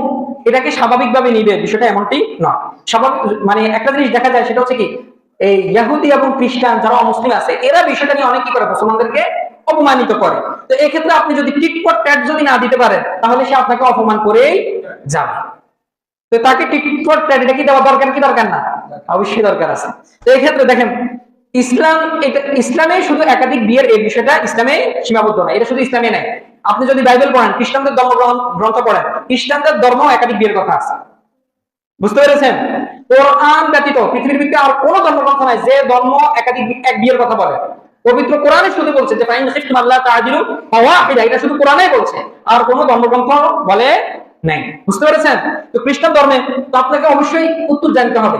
এটাকে স্বাভাবিকভাবে নিবে বিষয়টা এমনটি না। স্বাভাবিক মানে একটা জিনিস দেখা যায় সেটা হচ্ছে কি, এই ইহুদি এবং খ্রিস্টান যারা অমুসলিম আছে এরা বিষয়টা নিয়ে অনেক কি করে, মুসলমানদেরকে অপমানিত করে। তো এক্ষেত্রে আপনি যদি টিকপট ট্যাগ যদি না দিতে পারেন তাহলে সে আপনাকে অপমান করেই যাবে। তো তাকে টিকপট ট্যাগ এটা কি দেওয়া দরকার কি দরকার না, অবশ্যই দরকার আছে। তো এই ক্ষেত্রে দেখেন ইসলামে শুধু একাধিক বিয়ের এই বিষয়টা ইসলামে সীমাবদ্ধ না, এটা শুধু ইসলামে নাই। আপনি যদি বাইবেল পড়েন, খ্রিস্টানদের ধর্ম গ্রন্থ পড়েন, খ্রিস্টানদের ধর্ম একাধিক বিয়ের কথা আছে। বুঝতে পেরেছেন? কোরআন ব্যতীত পৃথিবীর ভিতরে আর কোনো ধর্মগ্রন্থ নাই যে ধর্ম একাধিক এক বিয়ের কথা বলে। পবিত্র কোরআনে শুধু বলছে যে ফাইন খিফতুম আল্লাহ তা'দিলু ফাওয়াহিদা, এটা শুধু কোরআনেই বলছে, আর কোনো ধর্মগ্রন্থ বলে নাই। বুঝতে পেরেছেন? তো খ্রিস্টান ধর্মে তো আপনাকে অবশ্যই উত্তর জানতে হবে।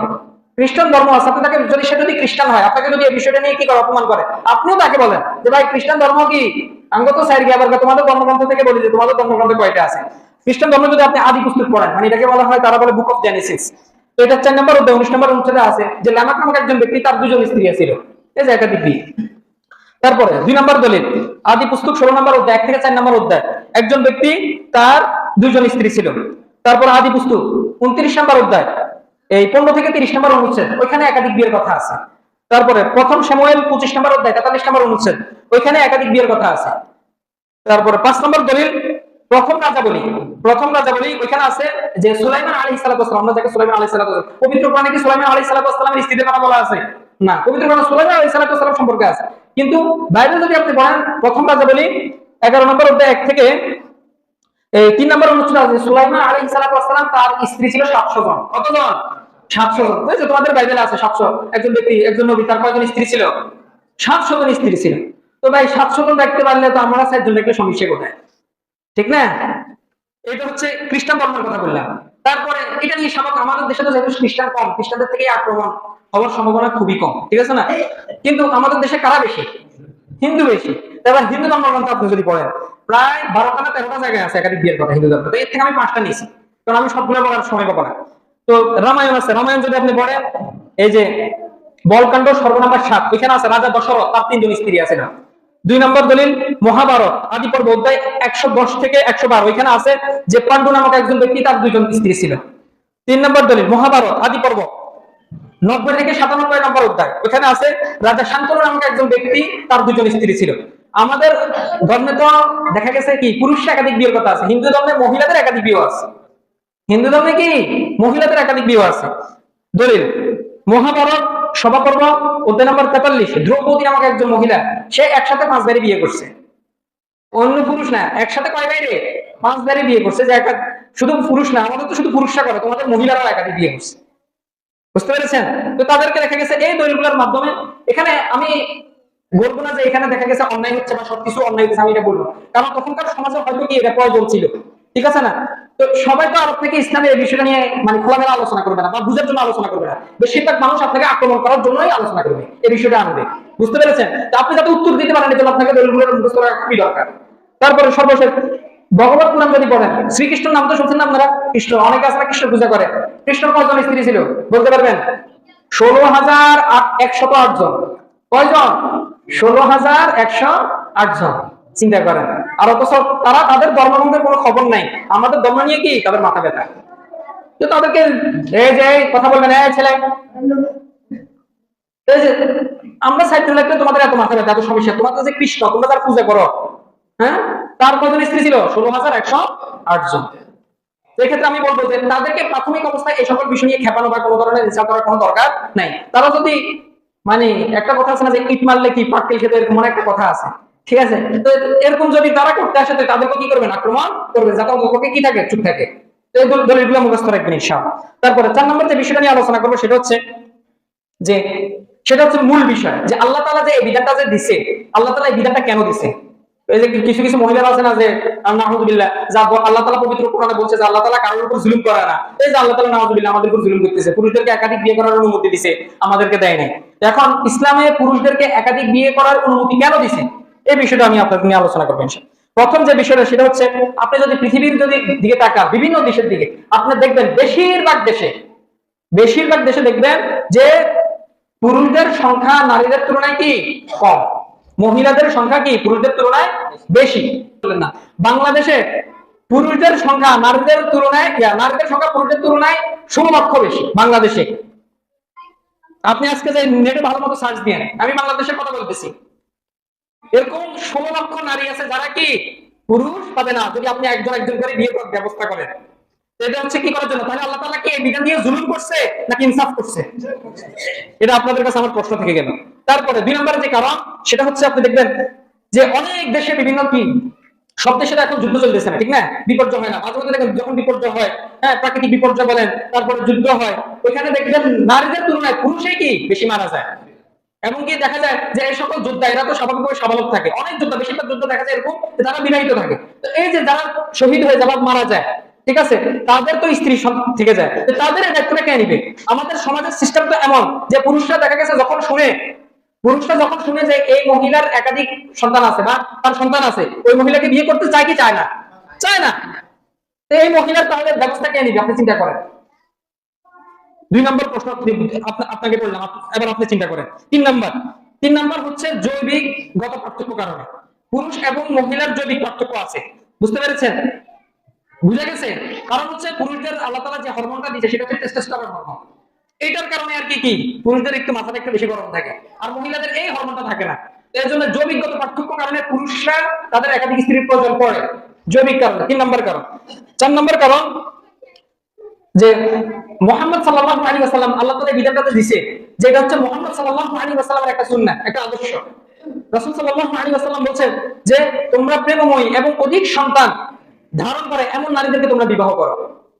খ্রিস্টান ধর্ম আছে, আপনাকে যদি সে যদি খ্রিস্টান হয়, আপনাকে যদি এই বিষয়টা নিয়ে কি করে অপমান করে, আপনিও তাকে বলেন যে ভাই খ্রিস্টান ধর্ম কি, আমি তো স্যার গিয়ে আবার তোমাদের ধর্মগ্রন্থ থেকে বলি যে তোমাদের ধর্মগ্রন্থে কয়টা আছে। খ্রিস্টান ধর্ম যদি আপনি আদি পুস্তক পড়েন, মানে এটাকে বলা হয়, তারা বলে বুক অফ জেনেসিস। তো এটা 4 নম্বর অধ্যায় 19 নম্বর অনুচ্ছেদে আছে যে লামাক নামক একজন ব্যক্তি, তার দুজন স্ত্রী ছিল, এই যে একাধিক বিয়ে। তারপরে 2 নম্বর দলিল আদি পুস্তক 16 নম্বর অধ্যায় 1 থেকে 4 নম্বর অধ্যায়, একজন ব্যক্তি তার দুজন স্ত্রী ছিল। তারপর আদি পুস্তক 29 নম্বর অধ্যায় এই 15 থেকে 30 নম্বর অনুচ্ছেদ, ওইখানে একাধিক বিয়ের কথা আছে। তারপরে প্রথম শমূয়েল 25 নম্বর অধ্যায় 43 নম্বর অনুচ্ছেদ, ওইখানে একাধিক বিয়ের কথা আছে। তারপরে 5 নম্বর দলিল প্রথম রাজাবলী ওইখানে আছে যে সুলাইমান আলাইহিস সালাতু ওয়াস সালাম, আমরা যাকে সুলাইমান আলাইহিস সালাতু ওয়াস সালাম, পবিত্র কোরআনে কি সুলাইমান আলাইহিস সালাতু ওয়াস সালামের স্ত্রীদের কথা বলা আছে? না, পবিত্র কোরআনে সুলাইমান আলাইহিস সালাতু ওয়াস সালাম সম্পর্কে আছে। কিন্তু বাইরে যদি আপনি বলেন প্রথম রাজাবলী 11 নম্বর অধ্যায় 1 থেকে 3 নম্বর অনুচ্ছেদ আছে সুলাইমান আলাইহিস সালাতু ওয়াস সালাম তার স্ত্রী ছিল 700 জন। কতজন? 700 জন। বুঝছো, তোমাদের বাইবেলে আছে 700, একজন ব্যক্তি একজন নবী তার কয়জন স্ত্রী ছিল? 700 জন স্ত্রী ছিল। তো ভাই 700 জন দেখতে পারলে তো আমরা 4 জন দেখলে সমস্যা কোথায়? ঠিক না? এটা হচ্ছে খ্রিস্টান ধর্মের কথা বললাম। তারপরে এটা নিয়ে স্বাভাবিক, আমাদের দেশে তো যেহেতু খ্রিস্টান কম, খ্রিস্টানদের থেকে আক্রমণ হওয়ার সম্ভাবনা খুবই কম, ঠিক আছে না? কিন্তু আমাদের দেশে কারা বেশি? হিন্দু বেশি। এবার হিন্দু ধর্মগ্রন্থ আপনি যদি পড়েন, প্রায় 12টা না 13টা জায়গায় আছে একাধিক বিয়ের কথা হিন্দু ধর্ম। তো এর থেকে আমি 5টা নিয়েছি, কারণ আমি সবগুলো বলার সময় পাবো না। তো রামায়ণ আছে, রামায়ণ যদি আপনি পড়েন, এই যে বলকাণ্ড সর্ব নাম্বার 7, এখানে আছে রাজা দশরথ তার 3 জন স্ত্রী আছে না। 2 নম্বর দলিল মহাভারত আদি পর্ব অধ্যায় 110 থেকে 112, ওইখানে আছে যে পাণ্ডু নামক একজন ব্যক্তি তার 2 জন স্ত্রী ছিল। 3 নম্বর দলিল মহাভারত আদি পর্ব 90 থেকে 97 নম্বর অধ্যায়, ওখানে আছে রাজা শান্তনু নামক একজন ব্যক্তি তার 2 জন স্ত্রী ছিল। আমাদের ধর্মে তো দেখা গেছে কি পুরুষের একাধিক বিয়ের কথা আছে, হিন্দু ধর্মে মহিলাদের একাধিক বিয়ে আছে। হিন্দু ধর্মে কি মহিলাদের একাধিক বিয়ে আছে। দলিল মহাভারত সভাপর্ব অধ্যায় নম্বর 43, দ্রৌপদী নামক একজন মহিলা, সে একসাথে 5 বারে বিয়ে করছে। অন্য পুরুষ না, একসাথে কয় বাইরে? 5 বারে বিয়ে করছে। যে শুধু পুরুষ না, আমাদের তো শুধু পুরুষরা করে, তোমাদের মহিলারাও একাধিক বিয়ে করছে। বুঝতে পেরেছেন? তো তাদেরকে দেখা গেছে এই দলিলগুলোর মাধ্যমে, এখানে আমি বলবো না যে এখানে দেখা গেছে অন্যায় হচ্ছে বা সবকিছু অন্যায় হচ্ছে, আমি এটা বলবো, কারণ তখনকার সমাজে হয়তো কি এটা প্রয়োজন ছিল, ঠিক আছে না? তো সবাই তো আরব থেকে ইসলামের এই বিষয়টা নিয়ে মানে খোলামেলা আলোচনা করবে না বা বুঝার জন্য আলোচনা করবে না, বেশিরভাগ মানুষ আপনাকে আক্রমণ করার জন্যই আলোচনা করবে, এই বিষয়টা আনবে। বুঝতে পেরেছেন? তো আপনি যাতে উত্তর দিতে পারেন, এজন্য আপনাকে দলিলগুলো মুখস্থ করা খুবই দরকার। তারপরে সর্বশেষ ভগবত পুরাণ যদি পড়েন, শ্রীকৃষ্ণের নাম তো শুনছেন না আপনারা? কৃষ্ণ, অনেকে আছে কৃষ্ণ পূজা করে। কৃষ্ণের কয়জন স্ত্রী ছিল বলতে পারবেন? 16,108 জন। কয়জন? 16,108 জন। চিন্তা করেন। আর অথচ তারা তাদের ধর্মগ্রন্থের কোনো খবর নাই, আমাদের ধর্ম নিয়ে কি তাদের মাথা ব্যথা। তো তাদেরকে এই যে কথা বলবেন, এই ছেলে, এই যে আমরা সাইড লাগলে তোমাদের এত মাথা ব্যথা, এত সমস্যা, তোমাদের যে কৃষ্ণ তোমরা তার পূজা করো, হ্যাঁ, তার কয়জন স্ত্রী ছিল? 16,108 জন। এক্ষেত্রে আমি বলবো যে তাদেরকে প্রাথমিক অবস্থায় এই সকল বিষয় নিয়ে খেপানো বা কোনো ধরনের রিসার্চ করার কোনো দরকার নাই। তারা যদি মানে একটা কথা আছে না যে ইট মারলে কি পাটকেল খেতে, এরকম একটা কথা আছে, ঠিক আছে? তো এরকম যদি তারা করতে আসে, তাদেরকে কি করবেন? আক্রমণ করবেন, যাতে মুখে কি থাকে, চুপ থাকে। তো এই দলিলগুলো মুখস্থ রাখবেন ইনশাআল্লাহ। তারপরে 4 নম্বর যে বিষয়টা নিয়ে আলোচনা করবো সেটা হচ্ছে মূল বিষয়, যে আল্লাহ তাআলা যে এই বিধানটা যে দিছে, আল্লাহ তাআলা এই বিধানটা কেন দিছে? এই যে কিছু কিছু মহিলারা আছে না যে নাউযুবিল্লাহ, যা আল্লাহ তাআলা পবিত্র কোরআনে বলছে যে আল্লাহ তাআলা কারোর উপর জুলুম করে না, এই যে আল্লাহ তাআলা নাউযুবিল্লাহ আমাদের উপর জুলুম করতেছে, পুরুষদেরকে একাধিক বিয়ে করার অনুমতি দিছে, আমাদেরকে দেয় নাই। এখন ইসলামে পুরুষদেরকে একাধিক বিয়ে করার অনুমতি কেন দিছে, এই বিষয়টা আমি আপনাদের নিয়ে আলোচনা করব ইনশাআল্লাহ। প্রথম যে বিষয়টা সেটা হচ্ছে, আপনি যদি পৃথিবীর যদি দিকে তাকান, বিভিন্ন দেশের দিকে, আপনি দেখবেন বেশিরভাগ দেশে দেখবেন যে পুরুষদের সংখ্যা নারীদের তুলনায় কি কম, মহিলাদের সংখ্যা কি পুরুষদের তুলনায় বেশি। না, বাংলাদেশে পুরুষদের সংখ্যা নারীদের তুলনায়, নারীদের সংখ্যা পুরুষদের তুলনায় 16 লক্ষ বেশি বাংলাদেশে। আপনি আজকে যে নেটে ভালো মতো সার্চ দিয়ে, আমি বাংলাদেশের কথা বলতেছি, এরকম 16 লক্ষ নারী আছে যারা কি পুরুষ পাবে না, যদি আপনি একজন একজন করে বিয়ে করার ব্যবস্থা করেন। এটা হচ্ছে কি করার জন্য? তাহলে আল্লাহ তাআলা কি এই বিধান দিয়ে জুলুম করছে নাকি ইনসাফ করছে? এটা আপনাদের কাছে আমার প্রশ্ন থেকে গেল। তারপরে 2 নম্বরে যে কারণ সেটা হচ্ছে, আপনি দেখবেন যে অনেক দেশে বিভিন্ন কি সব দেশে এখন যুদ্ধ চলতেছে না, ঠিক না? বিপর্যয় হয় না, মাঝে মধ্যে দেখেন যখন বিপর্যয় হয়, হ্যাঁ, প্রাকৃতিক বিপর্যয় বলেন, তারপরে যুদ্ধ হয়, ওইখানে দেখবেন নারীদের তুলনায় পুরুষই কি বেশি মারা যায়। এমনকি দেখা যায় যে এই সকল যোদ্ধা এরা তো স্বাভাবিকভাবে স্বাবলম্বী থাকে, অনেক যোদ্ধা, বেশিরভাগ যোদ্ধা দেখা যায় এরকম যে তারা বিবাহিত থাকে। তো এই যে যারা শহীদ হয়ে যাবার মারা যায়, ঠিক আছে, তাদের তো স্ত্রী থেকে যায়, তো তাদের এই দায়িত্বটা কে নিবে? আমাদের সমাজের সিস্টেম তো এমন যে পুরুষরা দেখা গেছে যখন শুনে যে এই মহিলার একাধিক সন্তান আছে বা তার সন্তান আছে, ওই মহিলাকে বিয়ে করতে চায় কি চায় না? চায় না। তো এই মহিলার তাহলে ব্যবস্থা কে নিবে? আপনি চিন্তা করেন। 2 নম্বর প্রশ্ন আপনাকে বললাম, এবার আপনি চিন্তা করেন। 3 নম্বর হচ্ছে জৈবিক গত পার্থক্য কারণে। পুরুষ এবং মহিলার জৈবিক পার্থক্য আছে, বুঝতে পেরেছেন? বুঝে গেছে? কারণ হচ্ছে পুরুষদের আল্লাহ তাআলা যে হরমোনটা দিয়েছে সেটা হচ্ছে টেস্টোস্টেরন হরমোন। এটার কারণে আর কি পুরুষদের একটু মাথাটা একটু বেশি গরম থাকে, আর মহিলাদের এই হরমোনটা থাকে না। এর জন্য জৈবিকগত পার্থক্য কারণে পুরুষরা তাদের একাধিক স্ত্রীর প্রয়োজন পড়ে, জৈবিক কারণে। 3 নম্বর কারণ। 4 নম্বর কারণ যে মুহাম্মদ সাল্লাল্লাহু আলাইহি ওয়াসাল্লাম আল্লাহ তাআলা বিধানটা দিয়েছে, যেটা হচ্ছে মুহাম্মদ সাল্লাল্লাহু আলাইহি ওয়াসাল্লামের একটা সুন্নাহ, একটা আদর্শ। রাসূল সাল্লাল্লাহু আলাইহি ওয়াসাল্লাম বলেন যে তোমরা প্রেমময়ী এবং অধিক সন্তান ধারণ করে এমন নারীদেরকে তোমরা বিবাহ করো।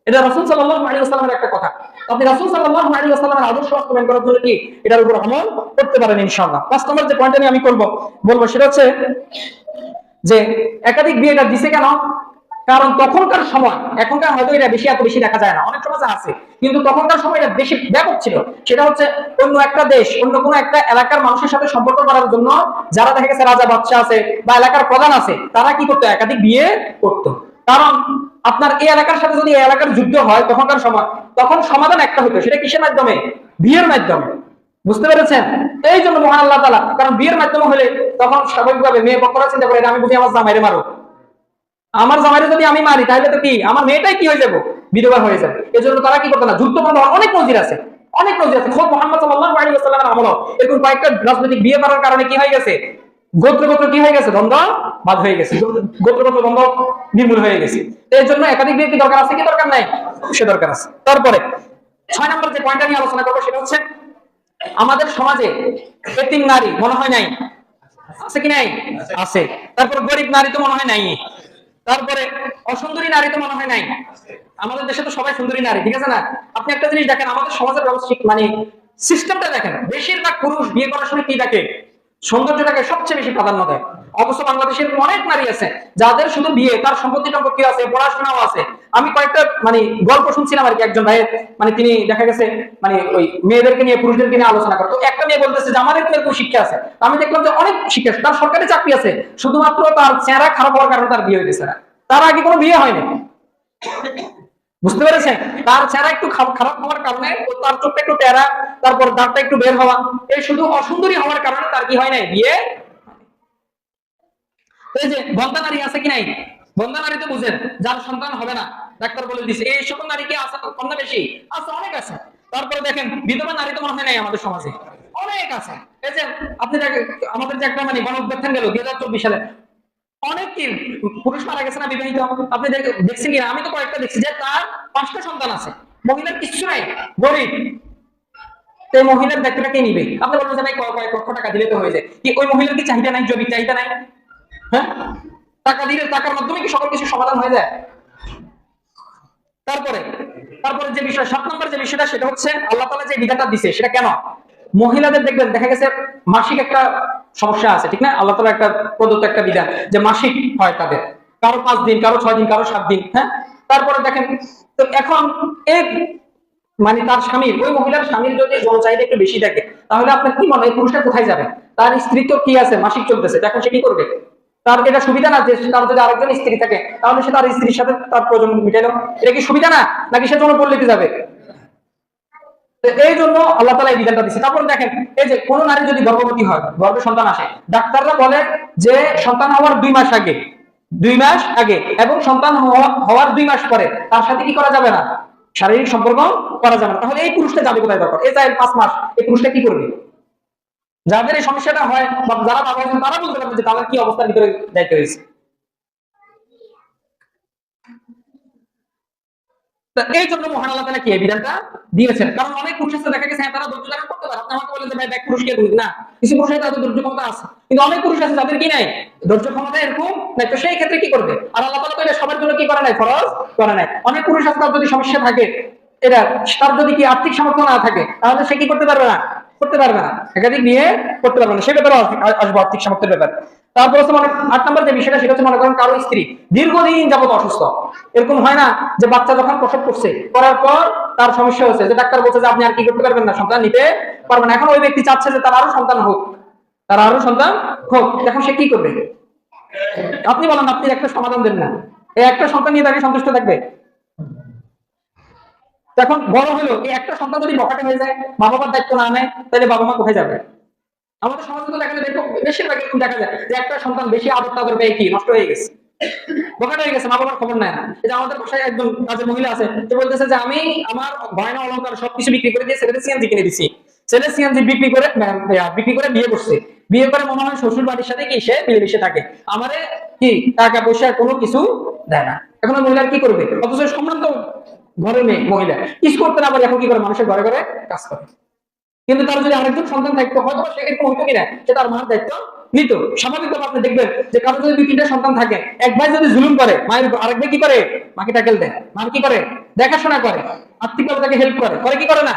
এটা রাসূল সাল্লাল্লাহু আলাইহি ওয়াসাল্লামের একটা কথা। আপনি রাসূল সাল্লাল্লাহু আলাইহি ওয়াসাল্লামের আদর্শ বাস্তবায়ন করার জন্য কি এটার উপর আমল করতে পারেন ইনশাআল্লাহ। 5 নম্বর যে পয়েন্টটা নিয়ে আমি বলবো সেটা হচ্ছে যে একাধিক বিয়েটা দিছে কেন? কারণ তখনকার সময়, এখনকার হয়তো এটা এত বেশি দেখা যায় না, অনেক সমাজে আছে, কিন্তু তখনকার সময় এটা বেশি ব্যাপক ছিল। সেটা হচ্ছে অন্য একটা দেশ, অন্য কোনো একটা এলাকার মানুষের সাথে সম্পর্ক করার জন্য যারা দেখা গেছে রাজা বাদশা আছে বা এলাকার প্রধান আছে, তারা কি করতো? একাধিক বিয়ে করতো। কারণ আপনার এই এলাকার সাথে যদি এই এলাকার যুদ্ধ হয় তখনকার সময়, তখন সমাধান একটা হতো, সেটা কিসের মাধ্যমে? বিয়ের মাধ্যমে। বুঝতে পেরেছেন? এই জন্য মহান আল্লাহ তাআলা, কারণ বিয়ের মাধ্যমে হলে তখন স্বাভাবিকভাবে মেয়ে পক্ষরা চিন্তা করে আমি বুঝি আমার জামাইরে মারো, আমার জামাইরে যদি আমি মারি তাহলে তো কি আমার মেয়েটাই কি হয়ে যাবো? বিধবা হয়ে যাবে। এজন্য তারা কি করতো না, যুদ্ধ বন্ধ হওয়ার অনেক নজির আছে, অনেক নজির আছে। খোদ মুহাম্মদ সাল্লাল্লাহু আলাইহি ওয়াসাল্লামের আমল এরকম কয়েকটা রাজনৈতিক বিয়ে করার কারণে কি হয়ে গেছে? গোত্র কি হয়ে গেছে? দ্বন্দ্ব বাদ হয়ে গেছে, গোত্র দ্বন্দ্ব নির্মূল হয়ে গেছে। এই জন্য একাধিক বিয়ে কি দরকার আছে কি দরকার নাই? সে দরকার আছে। তারপরে 6 নম্বর যে পয়েন্টটা নিয়ে আলোচনা করবো সেটা হচ্ছে আমাদের সমাজে এতিম নারী মনে হয় নাই, আছে কি নাই? আছে। তারপর গরিব নারী তো মনে হয় নাই, তারপরে অসুন্দরী নারী তো মনে হয় নাই। আমাদের দেশে তো সবাই সুন্দরী নারী, ঠিক আছে না? আপনি একটা জিনিস দেখেন, আমাদের সমাজের ব্যবস্থা মানে সিস্টেমটা দেখেন, বেশিরভাগ পুরুষ বিয়ে করার সময় কি দেখে? সৌন্দর্যটাকে সবচেয়ে বেশি প্রাধান্য দেয়। অবশ্য বাংলাদেশের অনেক নারী আছে যাদের শুধু বিয়ে, তার সম্পত্তি সম্পত্তি আছে, পড়াশোনাও আছে। আমি কয়েকটা মানে গল্প শুনছিলাম আর কি, একজন ভাইয়ের, মানে তিনি দেখা গেছে মানে ওই মেয়েদেরকে নিয়ে পুরুষদেরকে নিয়ে আলোচনা করে, তো একটা মেয়ে বলতেছে যে আমার এরকম শিক্ষা আছে। আমি দেখলাম যে অনেক শিক্ষা আছে, তার সরকারি চাকরি আছে, শুধুমাত্র তার চেহারা খারাপ হওয়ার কারণে তার বিয়ে হইতেছে না। তার আগে কোনো বিয়ে হয়নি, বুঝতে পেরেছেন? তার চেহারা একটু খারাপ হওয়ার কারণে, তার চোখটা একটু টেরা, তারপর দাঁতটা একটু বের হওয়া, এই শুধু অসুন্দরী হওয়ার কারণে তার কি হয় নাই? বিয়ে। এই যে বন্ধা নারী আছে কি নাই? বন্ধা নারী তো বুঝেন, যার সন্তান হবে না, ডাক্তার বলে দিছে। এই সকল নারী কি আছে কম না বেশি? আছে, অনেক আছে। তারপরে দেখেন বিধবা নারী তো মনে হয় নাই আমাদের সমাজে, অনেক আছে। এই যে আপনি আমাদের যে একটা মানে গণঅভ্যুত্থান গেল 2024 সালে, অনেক কি পুরুষ মারা গেছে না বিবাহিত? আপনি দেখছেন কিনা? আমি তো কয়েকটা দেখছি যে তার 5টা সন্তান আছে, মহিলার কিছু নাই, গরিব। তো এই মহিলার দায়িত্বটা কে নিবে? আপনি বলবেন যে ভাই কয়েক লক্ষ টাকা দিলে তো হয়ে যায়, কি ওই মহিলার কি চাহিদা নাই, জৈবিক চাহিদা নাই? হ্যাঁ, টাকা দিলে, টাকার মাধ্যমে কি সকল কিছু সমাধান হয়ে যায়? তারপরে তারপরে যে বিষয় 7 নম্বর যে বিষয়টা, সেটা হচ্ছে আল্লাহ তাআলা যে বিধানটা দিছে সেটা কেন? মহিলাদের দেখবেন দেখা গেছে মাসিক একটা সমস্যা আছে, ঠিক না? আল্লাহ তাআলা একটা প্রদত্ত একটা বিধান যে মাসিক হয় তাদের, কারো 5 দিন, কারো 6 দিন, কারো 7 দিন। হ্যাঁ, তারপরে দেখেন তো এখন এক মানে তার স্বামীর, ওই মহিলার স্বামীর যদি যৌন চাহিদা একটু বেশি থাকে, তাহলে আপনার কি মনে হয় পুরুষটা কোথায় যাবে? তার স্ত্রী তো কি আছে, মাসিক চলতেছে, এখন সে কি করবে? তার এটা সুবিধা না যে তার যদি আরেকজন স্ত্রী থাকে তাহলে সে তার স্ত্রীর সাথে তার প্রয়োজন মিটাইলো? এটা কি সুবিধা না? নাকি সে যৌনপল্লীতে যাবে? এই জন্য আল্লাহ তাআলা এই বিধানটা দিয়েছে। তারপর দেখেন এই যে কোন নারী যদি গর্ভবতী হয়, গর্ভে সন্তান আসে, ডাক্তাররা বলে যে সন্তান হওয়ার 2 মাস আগে, 2 মাস আগে এবং সন্তান হওয়ার 2 মাস পরে তার সাথে কি করা যাবে না? শারীরিক সম্পর্ক করা যাবে না। তাহলে এই পুরুষটা যাবে কোথায়? দরকার এই যায় 5 মাস, এই পুরুষটা কি করবে? যাদের এই সমস্যাটা হয় বা যারা বাবা হয়েছেন তারা বলতে পারবে যে তাদের কি অবস্থার ভিতরে যাইতে হয়েছে। এই জন্য মহান আল্লাহ তাআলা কি এই বিধানটা দিয়েছেন। কারণ অনেক পুরুষ আছে দেখা গেছে তারা ধৈর্য ধারণ করতে পারে, আপনি আমাকে বলেন যে ভাই এক পুরুষকে না, কিছু পুরুষের তাদের ধৈর্য ক্ষমতা আছে, কিন্তু অনেক পুরুষ আছে যাদের কি নাই ধৈর্য ক্ষমতা এরকম নাই, তো সেই ক্ষেত্রে কি করবে? আর আল্লাহ তাআলা তো এটা সবার জন্য কি করে নাই, ফরজ করে নাই। অনেক পুরুষ আছে তার যদি সমস্যা থাকে, এটা তার যদি কি আর্থিক সামর্থ্য না থাকে, তাহলে সে কি করতে পারবে না, করতে পারবে না, একাধিক বিয়ে করতে পারবে না, সে ব্যাপারে আসবো আর্থিক সামর্থ্যের ব্যাপার। তারপর হচ্ছে মানে 8 নম্বর যে বিষয়টা সেটা হচ্ছে মনে করেন কারো স্ত্রী দীর্ঘদিন যাবত অসুস্থ, এরকম হয় না যে বাচ্চা যখন প্রসব করছে, করার পর তার সমস্যা হচ্ছে, যে ডাক্তার বলছে যে আপনি আর কি করতে পারবেন না, সন্তান নিতে পারবেন না, এখন ওই ব্যক্তি চাচ্ছে যে তার আরো সন্তান হোক, তার আরো সন্তান হোক, এখন সে কি করবে? আপনি বলেন, আপনি একটা সমাধান দেন না, এই একটা সন্তান নিয়ে তাকে সন্তুষ্ট থাকবে? এখন বড় হলো এই একটা সন্তান যদি বকাটে হয়ে যায়, মা বাবার দায়িত্ব না নেয়, তাহলে বাবা মা কোথায় যাবে? আমাদের সমাজে তো দেখা যায়, দেখো বেশিরভাগ এরকম দেখা যায় যে একটা সন্তান বেশি আদর টাদর পেয়ে কি নষ্ট হয়ে গেছে, বকাটে হয়ে গেছে, মা বাবার খবর নেয় না। এই যে আমাদের বাসায় একজন কাজের মহিলা আছে, তো বলতেছে যে আমি আমার গয়না অলংকার সবকিছু বিক্রি করে দিয়ে ছেলেদের সিএনজি কিনে দিছি, ছেলে সিএনজি বিক্রি করে বিয়ে করছে, বিয়ে করে মনে হয় শ্বশুর বাড়ির সাথে কি সে মিলেমিশে থাকে, আমারে কি টাকা পয়সা কোনো কিছু দেয় না। এখন মহিলার কি করবে? অথচ সম্ভ্রান্ত ঘরের মেয়ে মহিলা কিছু করতে না পারে, এখন কি করে মানুষের ঘরে ঘরে কাজ করে। কিন্তু তার যদি আরেকজন সন্তান থাকতো হয়তো সে এরকম হইতো কিনা, সে তার মার দায়িত্ব নিত। স্বাভাবিকভাবে আপনি দেখবেন যে কারো যদি 2-3টা সন্তান থাকে, এক ভাই যদি জুলুম করে মায়ের উপর, আরেক ভাই কি করে? মাকে টাকেল দেয়, মা কি করে? দেখাশোনা করে, আর্থিকভাবে তাকে হেল্প করে, করে কি করে না?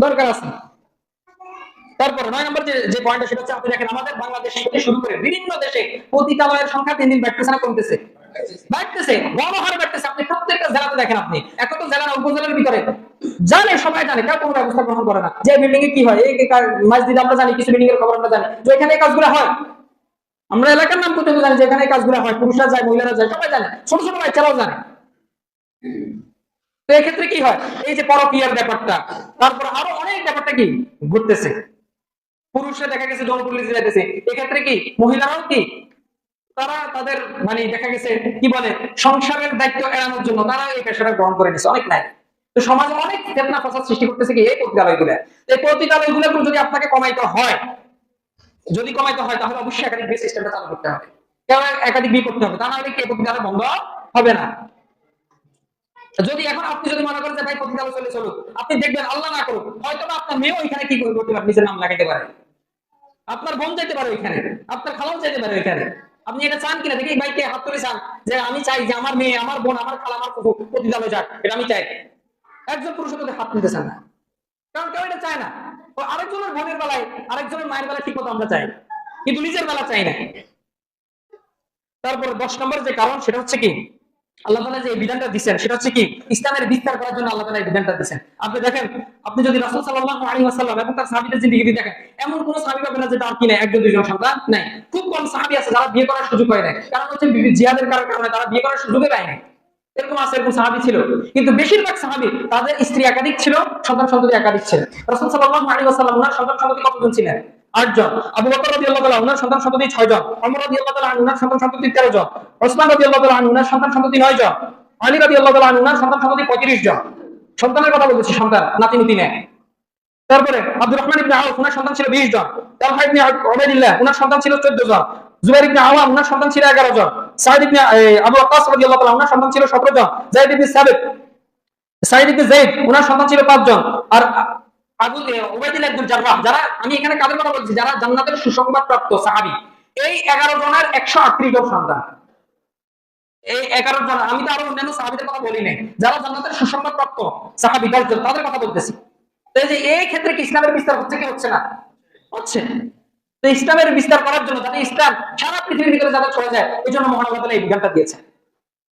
দরকার আছে। তারপরে 9 নম্বর যে পয়েন্টটা সেটা হচ্ছে আপনি দেখেন আমাদের বাংলাদেশ থেকে শুরু করে বিভিন্ন দেশে পতিতালয়ের সংখ্যা দিন দিন বাড়তেছে না কমতেছে? বাড়তেছে, বড় হারে বাড়তেছে। আপনি প্রত্যেকটা জেলাতে দেখেন, আপনি এখন তো জেলার উপজেলার ভিতরে জানে, সবাই জানে, কেউ কোনো ব্যবস্থা গ্রহণ করে না যে বিল্ডিং এ কি হয়। এই মসজিদে আমরা জানি, কিছু বিল্ডিং এর খবর আমরা জানি যে এখানে এই কাজগুলো হয়, আমরা এলাকার নাম পর্যন্ত জানি যে এখানে এই কাজগুলো হয়, পুরুষরা যায়, মহিলারা যায়, সবাই জানে, ছোট ছোট বাচ্চারাও জানে। তো এক্ষেত্রে কি হয়, এই যে পরকীয়ার ব্যাপারটা, তারপর আরো অনেক ব্যাপারটা কি ঘুরতেছে, পুরুষরা দেখা গেছে জনপুলিশে যাইতেছে, এক্ষেত্রে কি মহিলারাও কি তারা তাদের মানে দেখা গেছে কি বলে সংসারের দায়িত্ব এড়ানোর জন্য তারা এই পেশাটা গ্রহণ করে নিচ্ছে, অনেক নাই। তো সমাজে অনেক ফিতনা ফাসাদ সৃষ্টি করতেছে কি এই পতিতালয়গুলো। এই পতিতালয়গুলো যদি আপনাকে কমাইতে হয়, যদি কমাইতে হয় তাহলে অবশ্যই একাধিক বিয়ে সিস্টেমটা চালু করতে হবে, কেউ একাধিক বিয়ে করতে হবে, তা না হলে কি পতিতালয় বন্ধ হবে না। যদি এখন আপনি যদি মনে করেন যে ভাই পতিতালয় চলে চলুক, আপনি দেখবেন আল্লাহ না করুক হয়তো আপনার মেয়েও এখানে কি করতে পারে, নিজের নাম লাগাইতে পারে, আপনার বোন যেতে পারে ওইখানে, আপনার খালাও যেতে পারে ওইখানে। আপনি এটা চান কিনা দেখি, ভাইকে হাত তুলে চান যে আমি চাই যে আমার মেয়ে, আমার বোন, আমার খালা, আমার ফুফু পতিতালয় যাক, এটা আমি চাই? একজন পুরুষ তো হাত তুলতে চান না, কারণ কেউ এটা চায় না। আরেকজনের বোনের বেলায়, আরেকজনের মায়ের বেলায় ঠিক মতো আমরা চাই, কিন্তু নিজের বেলা চাই না। তারপর 10 নম্বর যে কারণ সেটা হচ্ছে কি আল্লাহ তাআলা যে বিধানটা দিবেন সেটা হচ্ছে কি ইসলামের বিস্তার করার জন্য আল্লাহ তাআলা এই বিধানটা দিবেন। আপনি দেখেন, আপনি যদি রাসূল সাল্লাল্লাহু আলাইহি ওয়াসাল্লাম এবং তার সাহাবীদের জিন্দেগি দেখেন, এমন কোন সাহাবী পাবেন না যে তার কি নাই একজন দুইজন সন্তান নাই। খুব কম সাহাবী আছে যারা বিয়ে করার সুযোগ হয় না, কারণ হচ্ছে জিহাদের কারণে তারা বিয়ে করার সুযোগই পায় না। এরকম আছে, এরকম সাহাবী ছিল, কিন্তু বেশিরভাগ সাহাবী তাদের স্ত্রী একাধিক ছিল, সন্তান সন্ততি একাধিক ছিল। রাসূল সাল্লাল্লাহু আলাইহি ওয়াসাল্লাম ওনার সন্তান সন্ততি কতজন ছিলেন? 8 জন। আবু বকর রাদিয়াল্লাহু তাআলা ওনার সন্তান সন্ততি 6 জন। ওমর রাদিয়াল্লাহু তাআলা ওনার সন্তান সন্ততি 13 জন। ওসমান রাদিয়াল্লাহু তাআলা ওনার সন্তান সন্ততি 9 জন। আলী রাদিয়াল্লাহু তাআলা ওনার সন্তান সন্ততি 35 জন। সন্তানের কথা বলতেছি, সন্তান, নাতি নাতি নেয়। তারপরে আব্দুর রহমান ইবনে আউফ ওনার সন্তান ছিল 20 জন। তালহা ইবনে উবাইদিল্লাহ ওনার সন্তান ছিল 14 জন। জুবাইর ইবনে আওয়াম ওনার সন্তান ছিল 11 জন। সাঈদ ইবনে আবু ওয়াক্কাস রাদিয়াল্লাহু তাআলা ওনার সন্তান ছিল 17 জন। যায়েদ ইবনে সাবিত, সাঈদ ইবনে যায়েদ ওনার সন্তান ছিল 5 জন। আর আবু উবাইদুল্লাহ ইবনে জাররাহ, যারা আমি এখানে কাদের কথা বলছি, যারা জান্নাতের সুসংবাদ প্রাপ্ত সাহাবী, এই 11 জনের 138 জন সন্তান। এই 11 জন, আমি তো আরো অন্যান্য সাহাবীদের কথা বলি নাই, যারা জান্নাতের সুসংবাদ প্রাপ্ত সাহাবী 10 জন, তাদের কথা বলতেছি। তো এই যে এই ক্ষেত্রে কি ইসলামের বিস্তার হচ্ছে কি হচ্ছে না? হচ্ছে। তো ইসলামের বিস্তার করার জন্য, যাতে ইসলাম সারা পৃথিবীর ভিতরে যাতে ছড়ে যায়, এই জন্য মহান আল্লাহ তাআলা এই বিধানটা দিয়েছেন।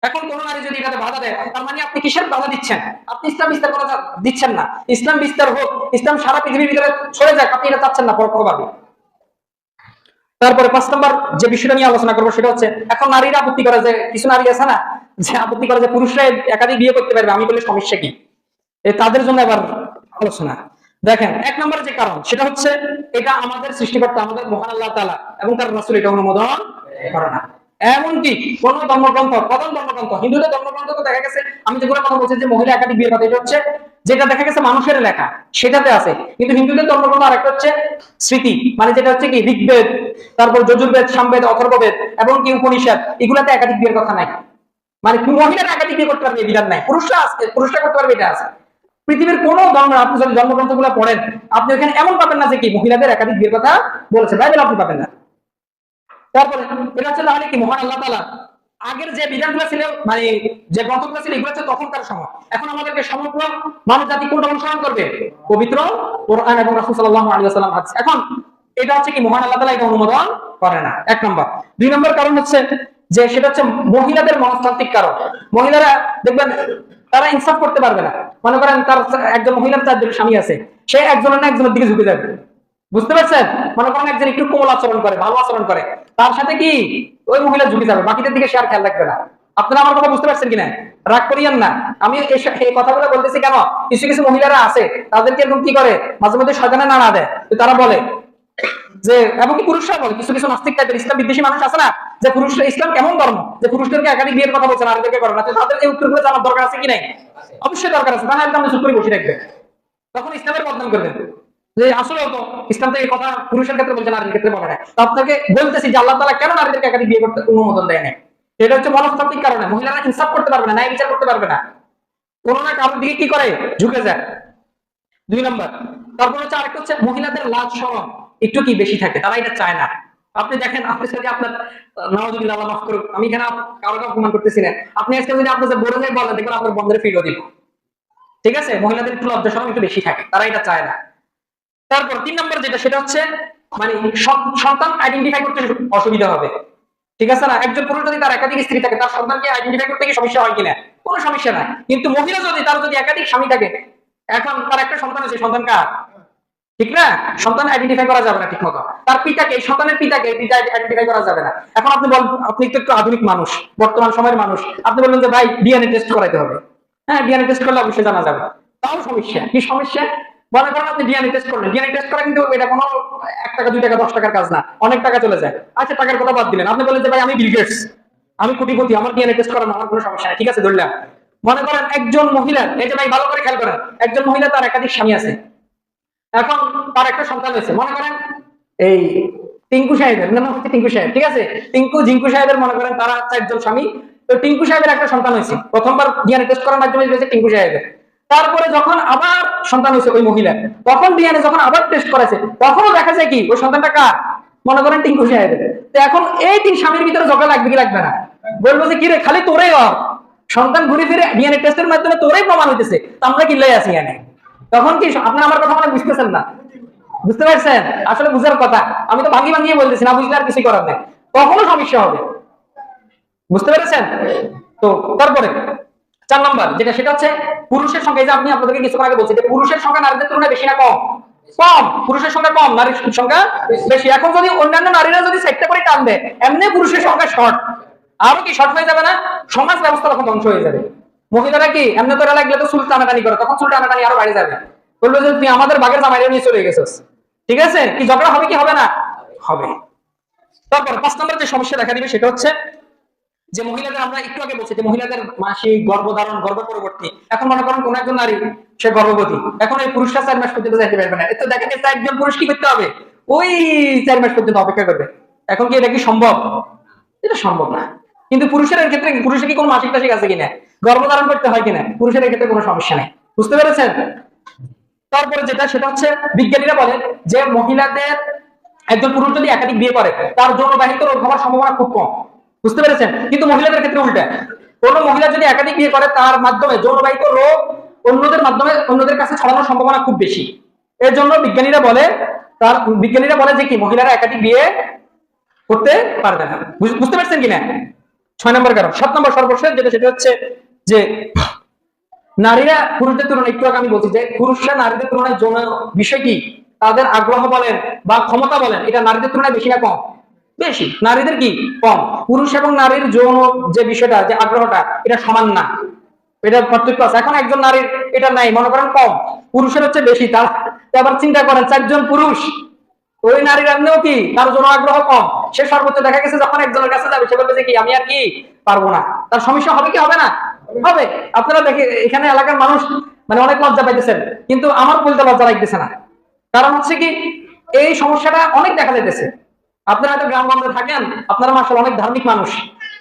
এখন কোন নারী যদি এটাতে বাধা দেয়, তার মানে আপনি কিসের বাধা দিচ্ছেন? আপনি ইসলাম বিস্তার করা দিচ্ছেন না। ইসলাম বিস্তার হোক, ইসলাম সারা পৃথিবীর ভিতরে ছড়ে যাক, আপনি এটা চাচ্ছেন না পরোক্ষভাবে। তারপরে 5 নম্বর যে বিষয়টা নিয়ে আলোচনা করবো সেটা হচ্ছে, এখন নারীরা আপত্তি করে, যে কিছু নারী আছে না যে আপত্তি করে যে পুরুষরা একাধিক বিয়ে করতে পারবে, আমি বলি সমস্যা কি? তাদের জন্য এবার আলোচনা। দেখেন, 1 নম্বর যে কারণ সেটা হচ্ছে এটা আমাদের সৃষ্টিকর্তা, আমাদের মহান আল্লাহ তাআলা এবং তার রাসূল এটা অনুমোদন করে না। এমনকি কোন ধর্মগ্রন্থ, প্রধান ধর্মগ্রন্থ হিন্দুদের ধর্মগ্রন্থ তো দেখা গেছে, আমি যেগুলো কথা বলছি যে মহিলা একাধিক বিয়ের কথা, এটা হচ্ছে যেটা দেখা গেছে মানুষের লেখা সেটাতে আছে, কিন্তু হিন্দুদের ধর্মগ্রন্থ আরেকটা হচ্ছে স্মৃতি, মানে যেটা হচ্ছে কি ঋগ্বেদ, তারপর যজুর্বেদ, সামবেদ, অথর্ববেদ এবং কি উপনিষদ, এগুলাতে একাধিক বিয়ের কথা নাই। মানে মহিলারা একাধিক বিয়ে করতে পারবে এই বিধান নাই, পুরুষরা আছে, পুরুষরা করতে পারবে এটা আছে। পৃথিবীর কোন ধর্ম আপনি যদি জন্মগ্রন্থগুলো পড়েন আপনি ওখানে এমন পাবেন না যে কি মহিলাদের একাধিক বিয়ের কথা বলেছে, বাইবেল আপনি পাবেন না। তারপরে এটা হচ্ছে তাহলে কি মহান আল্লাহ তাআলা আগের যে বিধানগুলো ছিল মানে যে গ্রন্থগুলো ছিল এগুলো হচ্ছে তখনকার সময়। এখন আমাদেরকে সমগ্র মানব জাতি কোনটা অনুসরণ করবে? পবিত্র কোরআন এবং রাসূল সাল্লাল্লাহু আলাইহি ওয়াসাল্লাম হাদিস। এখন এটা হচ্ছে কি মহান আল্লাহ তাআলা এটা অনুমোদন করে না, এক নম্বর। দুই নম্বর কারণ হচ্ছে যে সেটা হচ্ছে মহিলাদের মনস্তান্ত্রিক কারণ। মহিলারা দেখবেন তারা ইনসাফ করতে পারবে না। মনে করেন তার একজন মহিলার 4 জন স্বামী আছে, সে একজনের না একজনের দিকে ঝুঁকে যাবে, বুঝতে পারছেন? মনে করেন একজন একটু কোমল আচরণ করে, ভালো আচরণ করে, তার সাথে কি ওই মহিলা ঝুঁকে যাবে, বাকিদের দিকে সে আর খেয়াল রাখবে না। আপনারা আমার কথা বুঝতে পারছেন কিনা? রাগ করিয়েন না। আমি এই কথাগুলো বলতেছি কেন, কিছু কিছু মহিলারা আছে তাদেরকে এরকম কি করে মাঝে মধ্যে শয়তানে নাড়া দেয়, তো তারা বলে যে, এমনকি পুরুষরা বলে, কিছু কিছু নাস্তিক টাইপের ইসলাম বিদ্বেষী মানুষ আছে না, যে পুরুষরা ইসলাম কেমন ধর্ম যে পুরুষদেরকে একাধিক বিয়ের কথা বলছে নারীদেরকে করে না, তাদের এই উত্তরগুলো জানার দরকার আছে কি নাই? অবশ্যই দরকার আছে, তাহলে একদম চুপ করে বসে রাখবে, তখন ইসলামের বদনাম করবেন যে আসলে তো ইসলাম থেকে কথা পুরুষের ক্ষেত্রে বলছে নারীর ক্ষেত্রে বলে না। আপনাকে বলতেছি যে আল্লাহ তাআলা কেন নারীদেরকে একাধিক বিয়ে করতে অনুমোদন দেয় না, এটা হচ্ছে মনস্তাত্ত্বিক কারণে। মহিলারা ইনসাফ করতে পারবে না, ন্যায় বিচার করতে পারবে না, কোনো না কারোর দিকে কি করে ঝুঁকে যায়। দুই নম্বর। তারপর হচ্ছে আরেকটা হচ্ছে মহিলাদের লাজ শরম একটু কি বেশি থাকে, তারা এটা চায় না। আপনি দেখেন আপনি যদি আপনার নাউজুবিল্লাহ আল্লাহ মাফ করুক, আমি এখানে কারোকে অপমান করতেছি না, আপনি আজকে যদি আপনার যে বড় বলেন দেখবেন আপনার বন্ধের ফিডও দিব, ঠিক আছে? মহিলাদের একটু লজ্জা শরম একটু বেশি থাকে, তারা এটা চায় না। তারপর 3 নম্বর যেটা সেটা হচ্ছে মানে সন্তান আইডেন্টিফাই করতে অসুবিধা হবে, ঠিক আছে না? একজন পুরুষ যদি তার একাধিক স্ত্রী থাকে তার সন্তানকে আইডেন্টিফাই করতে কি সমস্যা হয় কিনা? কোনো সমস্যা নাই। কিন্তু মহিলা যদি তার যদি একাধিক স্বামী থাকে, এখন তার একটা সন্তান আছে, সন্তান কার? ঠিক না? সন্তান আইডেন্টিফাই করা যাবে না ঠিক মতো, তার পিতাকে, সন্তানের পিতাকে আইডেন্টিফাই করা যাবে না। এখন আপনি বলেন, আপনি একটু আধুনিক মানুষ, বর্তমান সময়ের মানুষ, আপনি বললেন যে ভাই ডিএনএ টেস্ট করাইতে হবে। হ্যাঁ, ডিএনএ টেস্ট করলে অবশ্যই জানা যাবে। তাও সমস্যা কি? সমস্যা মনে করেন আপনি ডিএনএ টেস্ট করলেন, ডিএনএ টেস্ট করা কিন্তু এটা কোনো 1 টাকা 2 টাকা 10 টাকার কাজ না, অনেক টাকা চলে যায়। আচ্ছা, টাকার কথা বাদ দিলেন, আপনি বললেন যে ভাই আমি বিল গেটস, আমি কোটিপতি, আমার ডিএনএ টেস্ট করানো আমার কোনো সমস্যা নেই, ঠিক আছে ধরলাম। মনে করেন একজন মহিলা, এই যে ভাই ভালো করে খেয়াল করেন, একজন মহিলা তার একাধিক স্বামী আছে, এখন তার একটা সন্তান হয়েছে, মনে করেন এই টিঙ্কু সাহেবের নাম হচ্ছে টিঙ্কু সাহেব, ঠিক আছে? টিঙ্কু জিঙ্কু সাহেবের মনে করেন তারা 4 জন স্বামী, তো টিঙ্কু সাহেবের একটা সন্তান হয়েছে, প্রথমবার ডিএনএ টেস্ট করার মাধ্যমে হয়েছে টিঙ্কু সাহেবের। তারপরে যখন আবার সন্তান হয়েছে ওই মহিলা, তখন ডিএনএ যখন আবার টেস্ট করেছে তখনও দেখা যায় কি ওই সন্তানটা কার? মনে করেন টিঙ্কু সাহেবের। তো এখন এই 3 স্বামীর ভিতরে ঝগড়া লাগবে কি লাগবে না? বলবো যে কি রে, খালি তোরেই সন্তান ঘুরে ফিরে ডিএনএ টেস্টের মাধ্যমে তোরেই প্রমাণ হইতেছে, তো আমরা কি লাই আছি এখানে? তখন কি আপনি আমার কথা মনে বুঝতেছেন না? বুঝতে পারছেন? আসলে বুঝার কথা, আমি তো ভাঙি ভাঙিয়ে বলতেছি, না বুঝলে আর কিছু করার নেই, কখনো সমস্যা হবে, বুঝতে পেরেছেন? তো তারপরে 4 নম্বর যেটা সেটা হচ্ছে পুরুষের সংখ্যা। এই যে আপনি আপনাদেরকে কিছুক্ষণ আগে বলছি যে পুরুষের সংখ্যা নারীদের তুলনায় বেশি না কম? কম। পুরুষের সংখ্যা কম, নারীর সংখ্যা বেশি। এখন যদি অন্যান্য নারীরা যদি সেটটা করে টান দেয়, এমনি পুরুষের সংখ্যা শর্ট, আরো কি শর্ট হয়ে যাবে না? সমাজ ব্যবস্থা তখন ধ্বংস হয়ে যাবে। মহিলারা কি এমনি তোরা লাগলে তো চুল টানাটানি করে, তখন চুল টানাটানি আরো বাইরে যাবে, বলবে যে তুই আমাদের বাগের জামাইরে নিয়ে চলে গেছিস, ঠিক আছে? কি ঝগড়া হবে কি হবে না? হবে। তারপর 5 নম্বর যে সমস্যা দেখা দিবে সেটা হচ্ছে যে মহিলাদের, আমরা একটু আগে বলছি যে মহিলাদের মাসিক, গর্ভধারণ, গর্ভ পরবর্তী, এখন মনে করেন কোন একজন নারী সে গর্ভবতী, এখন এই পুরুষরা 4 মাস পর্যন্ত যাইতে পারবে না, এতে দেখা গেছে একজন পুরুষ কি করতে হবে, ওই 4 মাস পর্যন্ত অপেক্ষা করবে। এখন কি এটা কি সম্ভব? এটা সম্ভব না। কিন্তু পুরুষের ক্ষেত্রে, পুরুষের কি কোনো মাসিক টাসিক আছে কিনা, গর্ভধারণ করতে হয় কিনা, পুরুষের ক্ষেত্রে কোনো সমস্যা নেই, বুঝতে পেরেছেন? তারপরে যেটা সেটা হচ্ছে বিজ্ঞানীরা বলেন যে মহিলাদের, একজন পুরুষ যদি একাধিক বিয়ে করে তার যৌনবাহিত রোগ হওয়ার সম্ভাবনা খুব কম, বুঝতে পেরেছেন? কিন্তু মহিলাদের ক্ষেত্রে উল্টা, কোন মহিলা যদি একাধিক বিয়ে করে তার মাধ্যমে যৌনবাহিত রোগ অন্যদের মাধ্যমে অন্যদের কাছে ছড়ানোর সম্ভাবনা খুব বেশি। এর জন্য বিজ্ঞানীরা বলে যে কি মহিলারা একাধিক বিয়ে করতে পারবে না, বুঝতে পারছেন কিনা? 6 নম্বর কারণ। 7 নম্বর সর্বশেষ যেটা সেটা হচ্ছে যে নারীরা পুরুষদের তুলনায়, একটু আগে আমি বলছি যে পুরুষরা নারীদের তুলনায় যৌন বিষয় কি তাদের আগ্রহ বলেন বা ক্ষমতা বলেন, এটা নারীদের তুলনায় বেশি না কম? বেশি। নারীদের কি কম। পুরুষ এবং নারীর যৌন যে বিষয়টা, যে আগ্রহটা, এটা সমান না, এটা পার্থক্য আছে। এখন একজন নারীর এটা নাই, মনে করেন কম, পুরুষের হচ্ছে বেশি, তার আবার চিন্তা করেন 4 জন পুরুষ, ওই নারীর এমনিও কি তার যৌন আগ্রহ কম, সে সর্বোচ্চ দেখা গেছে যখন একজনের কাছে যাবে সে বলবে যে কি আমি আর কি পারবো না, তার সমস্যা হবে কি হবে না? হবে। আপনারা দেখে এখানে এলাকার মানুষ মানে অনেক লজ্জা পাইতেছেন, কিন্তু আমার বলতে লজ্জা লাগতেছে না, কারণ হচ্ছে কি এই সমস্যাটা অনেক দেখা যাইতেছে। আপনারা হয়তো গ্রামগঞ্জে থাকেন, আপনারা মাশাআল্লাহ অনেক ধার্মিক মানুষ,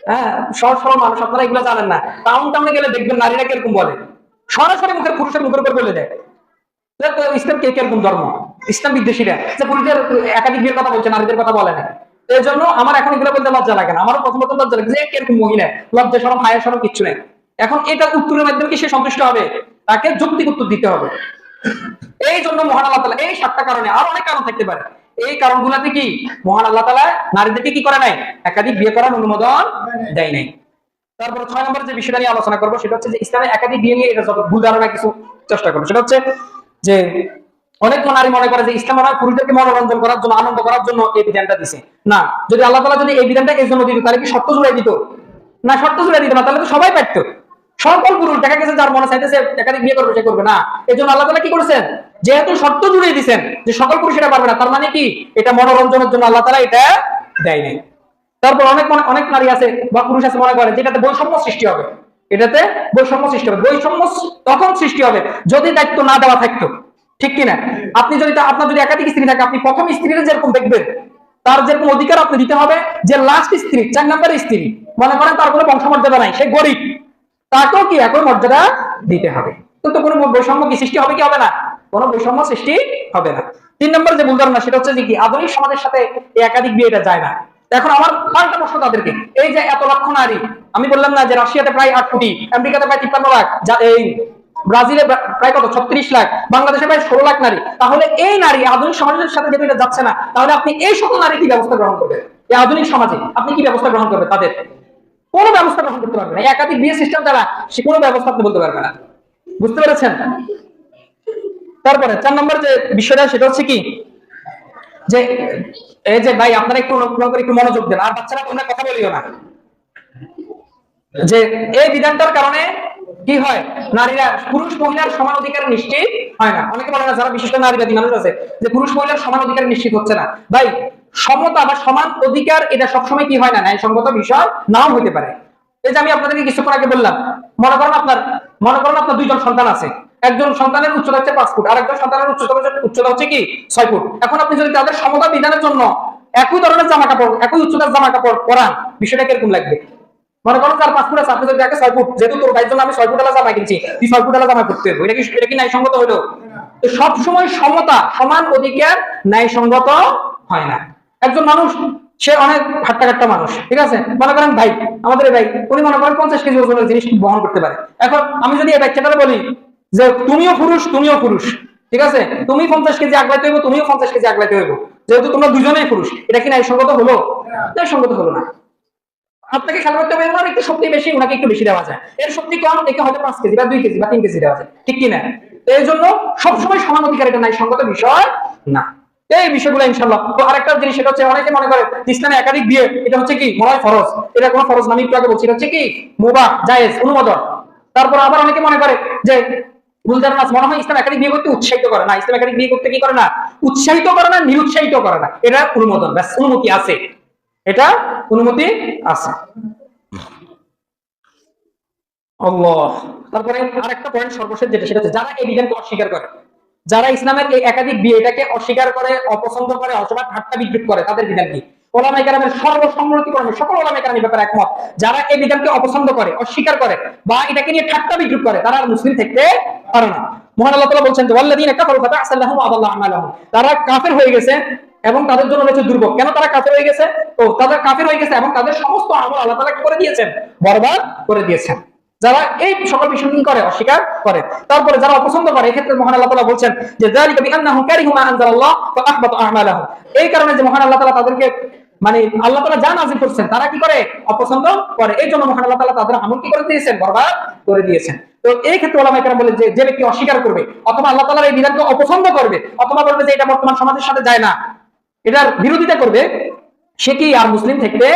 হ্যাঁ, সহজ সরল মানুষ, আপনারা এগুলো জানেন না। টাউনে গেলে দেখবেন নারীরা কিরকম বলে, সরাসরি পুরুষের মুখের উপর বলে দেয়। ইসলাম কে কিরকম ধর্ম, ইসলাম বিদ্বেষীরা যে পুরুষদের একাধিক বিয়ের কথা বলছে, নারীদের কথা বলে না। এই জন্য আমার এখন এগুলো বলতে লজ্জা লাগে না, আমারও প্রথমত লজ্জা লাগে যে কিরকম মহিলা, লজ্জা শরম হায়া শরম কিচ্ছু নেই। এখন এটা উত্তরের মাধ্যমে কি সে সন্তুষ্ট হবে? তাকে যৌক্তিক উত্তর দিতে হবে। এই জন্য মহান আল্লাহ তাআলা এই 7টা কারণে, আর অনেক কারণ থাকতে পারে, এই কারণগুলোতে কি মহান আল্লাহ তাআলা নারীদেরকে কি করে নাই, একাধিক বিয়ে করার অনুমোদন দেয় নাই। তারপর 6 নম্বর যে বিষয়টা নিয়ে আলোচনা করবো সেটা হচ্ছে যে ইসলামে একাধিক বিয়ে নিয়ে এটা যত ভুল ধারণা কিছু চেষ্টা করবো, সেটা হচ্ছে যে অনেক নারী মনে করে যে ইসলাম মনে হয় পুরুষদেরকে মনোরঞ্জন করার জন্য, আনন্দ করার জন্য এই বিধানটা দিছে। না, যদি আল্লাহ তাআলা যদি এই বিধানটা এই জন্য দিত তাহলে কি শর্ত জুড়ে দিত? না, শর্ত জুড়ে দিত না, তাহলে তো সবাই পারতো। সকল পুরুষ দেখা গেছে যার মনে চাইতেছে একাধিক বিয়ে করবে সে করবে না। এই জন্য আল্লাহ তাআলা কি করেছেন, যেহেতু শর্ত জুড়ে দিয়েছেন যে সকল পুরুষ এটা পারবে না, তার মানে কি এটা মনোরঞ্জনের জন্য আল্লাহ তাআলা এটা দেয় নাই। তারপর অনেক নারী আছে বা পুরুষ আছে মনে করে যেটাতে বৈষম্য সৃষ্টি হবে, এটাতে বৈষম্য সৃষ্টি হবে। বৈষম্য তখন সৃষ্টি হবে যদি দায়িত্ব না দেওয়া থাকতো, ঠিক কিনা? আপনি যদি আপনার যদি একাধিক স্ত্রী থাকে, আপনি প্রথম স্ত্রীর যেরকম দেখবেন তার যেরকম অধিকার আপনি দিতে হবে, যে লাস্ট স্ত্রী 4 নম্বরের স্ত্রী মনে করেন তার কোনো বংশমর্যাদা নাই, সে গরিব, তাকেও কি একই মর্যাদা দিতে হবে। তো কোনো বৈষম্য কি সৃষ্টি হবে কি হবে না? কোনো বৈষম্য সৃষ্টি হবে না। 3 নম্বর যে ভুল ধারণা সেটা হচ্ছে যে কি আধুনিক সমাজের সাথে এই একাধিক বিয়ে এটা যায় না। এখন আমার পাল্টা প্রশ্ন তাদেরকে, এই যে এত লক্ষ নারী, আমি বললাম না যে রাশিয়াতে প্রায় 8 কোটি, আমেরিকাতে প্রায় 53 লাখ, এই ব্রাজিলে প্রায় কত 36 লাখ, বাংলাদেশে প্রায় 16 লাখ নারী, তাহলে এই নারী আধুনিক সমাজের সাথে যেটা এটা যাচ্ছে না, তাহলে আপনি এই সকল নারী কি ব্যবস্থা গ্রহণ করবেন? এই আধুনিক সমাজে আপনি কি ব্যবস্থা গ্রহণ করবেন? তাদের কোনো ব্যবস্থা গ্রহণ করতে পারবে না, একাধিক বিয়ে সিস্টেম দ্বারা সে কোনো ব্যবস্থা আপনি বলতে পারবে না। বুঝতে পেরেছেন? তারপরে 4 নম্বর যে বিষয়টা সেটা হচ্ছে কি যে এই যে ভাই আপনারা একটু অনুগ্রহ করে একটু মনোযোগ দেন, আর বাচ্চারা তোমরা কথা বলিও না। যে এই বিধানটার কারণে কি হয়, নারীরা পুরুষ মহিলার সমান অধিকার নিশ্চিত হয় না। অনেকে বলে না, যারা বিশেষ করে নারীবাদী মানুষ আছে, যে পুরুষ মহিলার সমান অধিকার নিশ্চিত হচ্ছে না। ভাই, সমতা বা সমান অধিকার এটা সবসময় কি হয় না, ন্যায়সঙ্গত বিষয় নাও হতে পারে। এই যে আমি আপনাদেরকে কিছুক্ষণ আগে বললাম, মনে করেন আপনার 2 জন সন্তান আছে, একজন সন্তানের উচ্চতা হচ্ছে 5 ফুট, আর একজন সন্তানের উচ্চতা হচ্ছে কি 6 ফুট। এখন আপনি যদি তাদের সমতা বিধানের জন্য একই ধরনের জামা কাপড়, একই উচ্চতার জামা কাপড় পরান, বিষয়টা কিরকম লাগবে? মনে করেন তার 5 ফুট আছে, আপনি যদি তাকে 6 ফুট, যেহেতু তোর ভাইয়ের জন্য আমি 6 ফুট জামা কিনছি, তুই 6 ফুট জামা পরতে হবে, এটা কি ন্যায়সঙ্গত হলো? তো সবসময় সমতা, সমান অধিকার ন্যায়সঙ্গত হয় না। একজন মানুষ সে অনেক হাট্টা মানুষ, ঠিক আছে, মনে করেন ভাই, আমাদের ভাই, উনি মনে করেন 50 কেজি ওজনের জিনিস বহন করতে পারে। এখন আমি যদি এই বাচ্চাটাকে বলি যে তুমিও পুরুষ, ঠিক আছে, তুমি 50 কেজি আগলাইতে হইব, তুমিও 50 কেজি আগলাইতে হইব, যেহেতু তোমরা দুজনেই পুরুষ, এটা কি ন্যায়সঙ্গত হলো? ন্যায়সঙ্গত হলো না। আপনাকে খেয়াল করতে হবে, ওনার একটু শক্তি বেশি, ওনাকে একটু বেশি দেওয়া যায়, এর শক্তি কম, একে হয়তো 5 কেজি বা 2 কেজি বা 3 কেজি দেওয়া যায়, ঠিক কিনা? এই জন্য সবসময় সমান অধিকার এটা ন্যায়সঙ্গত বিষয় না। এই বিষয়গুলো ইনশাআল্লাহ। তো আরেকটা জিনিস সেটা হচ্ছে, অনেকে মনে করে ইসলামে একাধিক বিয়ে এটা হচ্ছে কি মনে হয় ফরজ, এটা কোনো ফরজ না, আমি একটু আগে বলছি, এটা হচ্ছে কি মুবাহ, জায়েজ, অনুমোদন। তারপর আবার অনেকে মনে করে যে ভুল ধারণা আছে, মনে হয় ইসলাম একাধিক বিয়ে করতে উৎসাহিত করে না, ইসলাম একাধিক বিয়ে করতে কি করে না, উৎসাহিত করে না, নিরুৎসাহিত করে না, এটা অনুমোদন, ব্যাস, অনুমতি আছে, এটা অনুমতি আছে। আল্লাহ। তারপরে আরেকটা পয়েন্ট সর্বশেষ যেটা, সেটা হচ্ছে যারা এই বিধানকে অস্বীকার করে, যারা ইসলামের এই একাধিক বিয়ে এটাকে অস্বীকার করে, অপছন্দ করে, অথবা ঠাট্টা বিদ্রুপ করে, তাদের বিধান কি? ওলামায়ে কেরামের সর্বসম্মতিক্রমে সকল ওলামায়ে কেরাম এই ব্যাপারে একমত, যারা এই বিধানকে অপছন্দ করে, অস্বীকার করে, বা এটাকে নিয়ে ঠাট্টা বিদ্রুপ করে, তারা আর মুসলিম থাকতে পারে না। মহান আল্লাহ তাআলা বলছেন যে ওয়াল্লাযীনা কাফারু ফাতাসাল্লাহু আদাল্লাহু আমালাহুম, তারা কাফের হয়ে গেছে এবং তাদের জন্য রয়েছে দুর্ভোগ। কেন তারা কাফের হয়ে গেছে? তাদের কাফের হয়ে গেছে এবং তাদের সমস্ত আমল আল্লাহ তাআলা কি করে দিয়েছেন? বরবাদ করে দিয়েছেন। যারা এই সকল বিষয় করে, অস্বীকার করে, তারপরে যারা অপছন্দ করে, এক্ষেত্রে মহান আল্লাহ তাআলা বলছেন যে যালিকা বিআন্নাহুম কারিহু মা আনজালাল্লাহ ফাআহবাতা আমালাহুম, এই কারণে যে মহান আল্লাহ তাআলা তাদেরকে মানে আল্লাহ তাআলা যা নাযিল করছেন তারা কি করে? অপছন্দ করে, এই জন্য মহান আল্লাহ তাআলা তাদের আমল কি করে দিয়েছেন? বরবাদ করে দিয়েছেন। তো এই ক্ষেত্রে ওলামায়ে কেরাম বলে যে ব্যক্তি অস্বীকার করবে, অথবা আল্লাহ তাআলার এই বিধানকে অপছন্দ করবে, অথবা বলবে যে এটা বর্তমান সমাজের সাথে যায় না, এটার বিরোধিতা করবে, সে কি আর মুসলিম থাকতে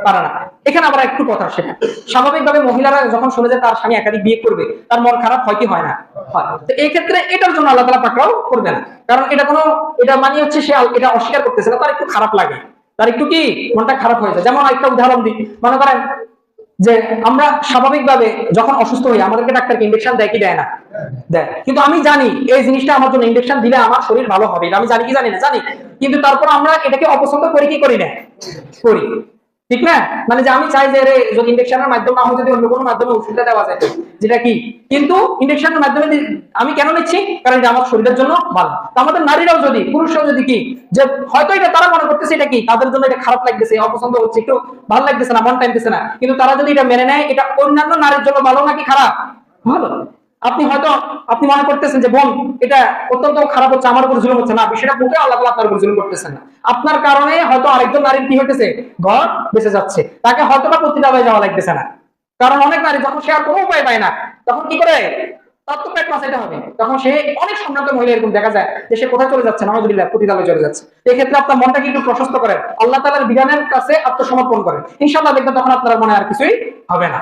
পারে না। এখানে আবার একটু কথা, সেটা স্বাভাবিকভাবে মহিলারা যখন শুনে যে তার স্বামী একাধিক বিয়ে করবে, তার মন খারাপ হয় কি হয় না? হয়। তো এই ক্ষেত্রে এটার জন্য আল্লাহ তাআলা পাকড়াও করবে না, কারণ এটা মানে হচ্ছে সে এটা অস্বীকার করতেছে না, তার একটু খারাপ লাগে, তার একটু কি মনটা খারাপ হয়ে যায়। যেমন একটা উদাহরণ দিই, মনে করেন যে আমরা স্বাভাবিকভাবে যখন অসুস্থ হই আমাদেরকে ডাক্তারকে ইনজেকশন দেয় কি দেয় না? দেয়। কিন্তু আমি জানি এই জিনিসটা আমার জন্য, ইনজেকশন দিলে আমার শরীর ভালো হবে, আমি জানি কি জানি না? জানি। কিন্তু তারপর আমরা এটাকে অপছন্দ করি কি করি না? করি। ঠিক না? মানে যে আমি চাই যে রে যদি ইনজেকশনের মাধ্যমে না হয় যদি অন্য কোনো মাধ্যমে ওষুধটা দেওয়া যায়, যেটা কি, কিন্তু ইনজেকশনের মাধ্যমে আমি কেন নিচ্ছি? কারণ এটা আমার শরীরের জন্য ভালো। তো আমাদের নারীরাও যদি, পুরুষরাও যদি কি, যে হয়তো এটা তারা মনে করতেছে এটা কি তাদের জন্য এটা খারাপ লাগতেছে, অপছন্দ হচ্ছে, একটু ভালো লাগতেছে না, মন টানতেছে না, কিন্তু তারা যদি এটা মেনে নেয়, এটা অন্যান্য নারীর জন্য ভালো নাকি খারাপ? ভালো। আপনি হয়তো আপনি মনে করতেছেন যে বোন এটা অত্যন্ত খারাপ হচ্ছে, আমার উপর জুলুম হচ্ছে, না, বিষয়টা বুঝে আল্লাহ তাআলা আপনার উপর জুলুম করতেছেন না। আপনার কারণে হয়তো আরেকজন নারীর কি হইতেছে, ঘর বেঁচে যাচ্ছে, তাকে হয়তো বা পতিতালয়ে যাওয়া লাগতেছে না। কারণ অনেক নারী যখন সে আর কোনো উপায় পায় না, তখন কি করে, তার তো পেট বাঁচাইতে হবে, তখন সে অনেক সম্ভ্রান্ত মহিলা এরকম দেখা যায় যে সে কোথায় চলে যাচ্ছে, নাউযুবিল্লাহ, পতিতালয়ে চলে যাচ্ছে। এক্ষেত্রে আপনার মনটাকে একটু প্রশস্ত করেন, আল্লাহ তাআলার বিধানের কাছে আত্মসমর্পণ করেন, ইনশাআল্লাহ দেখবেন তখন আপনার মনে আর কিছুই হবে না।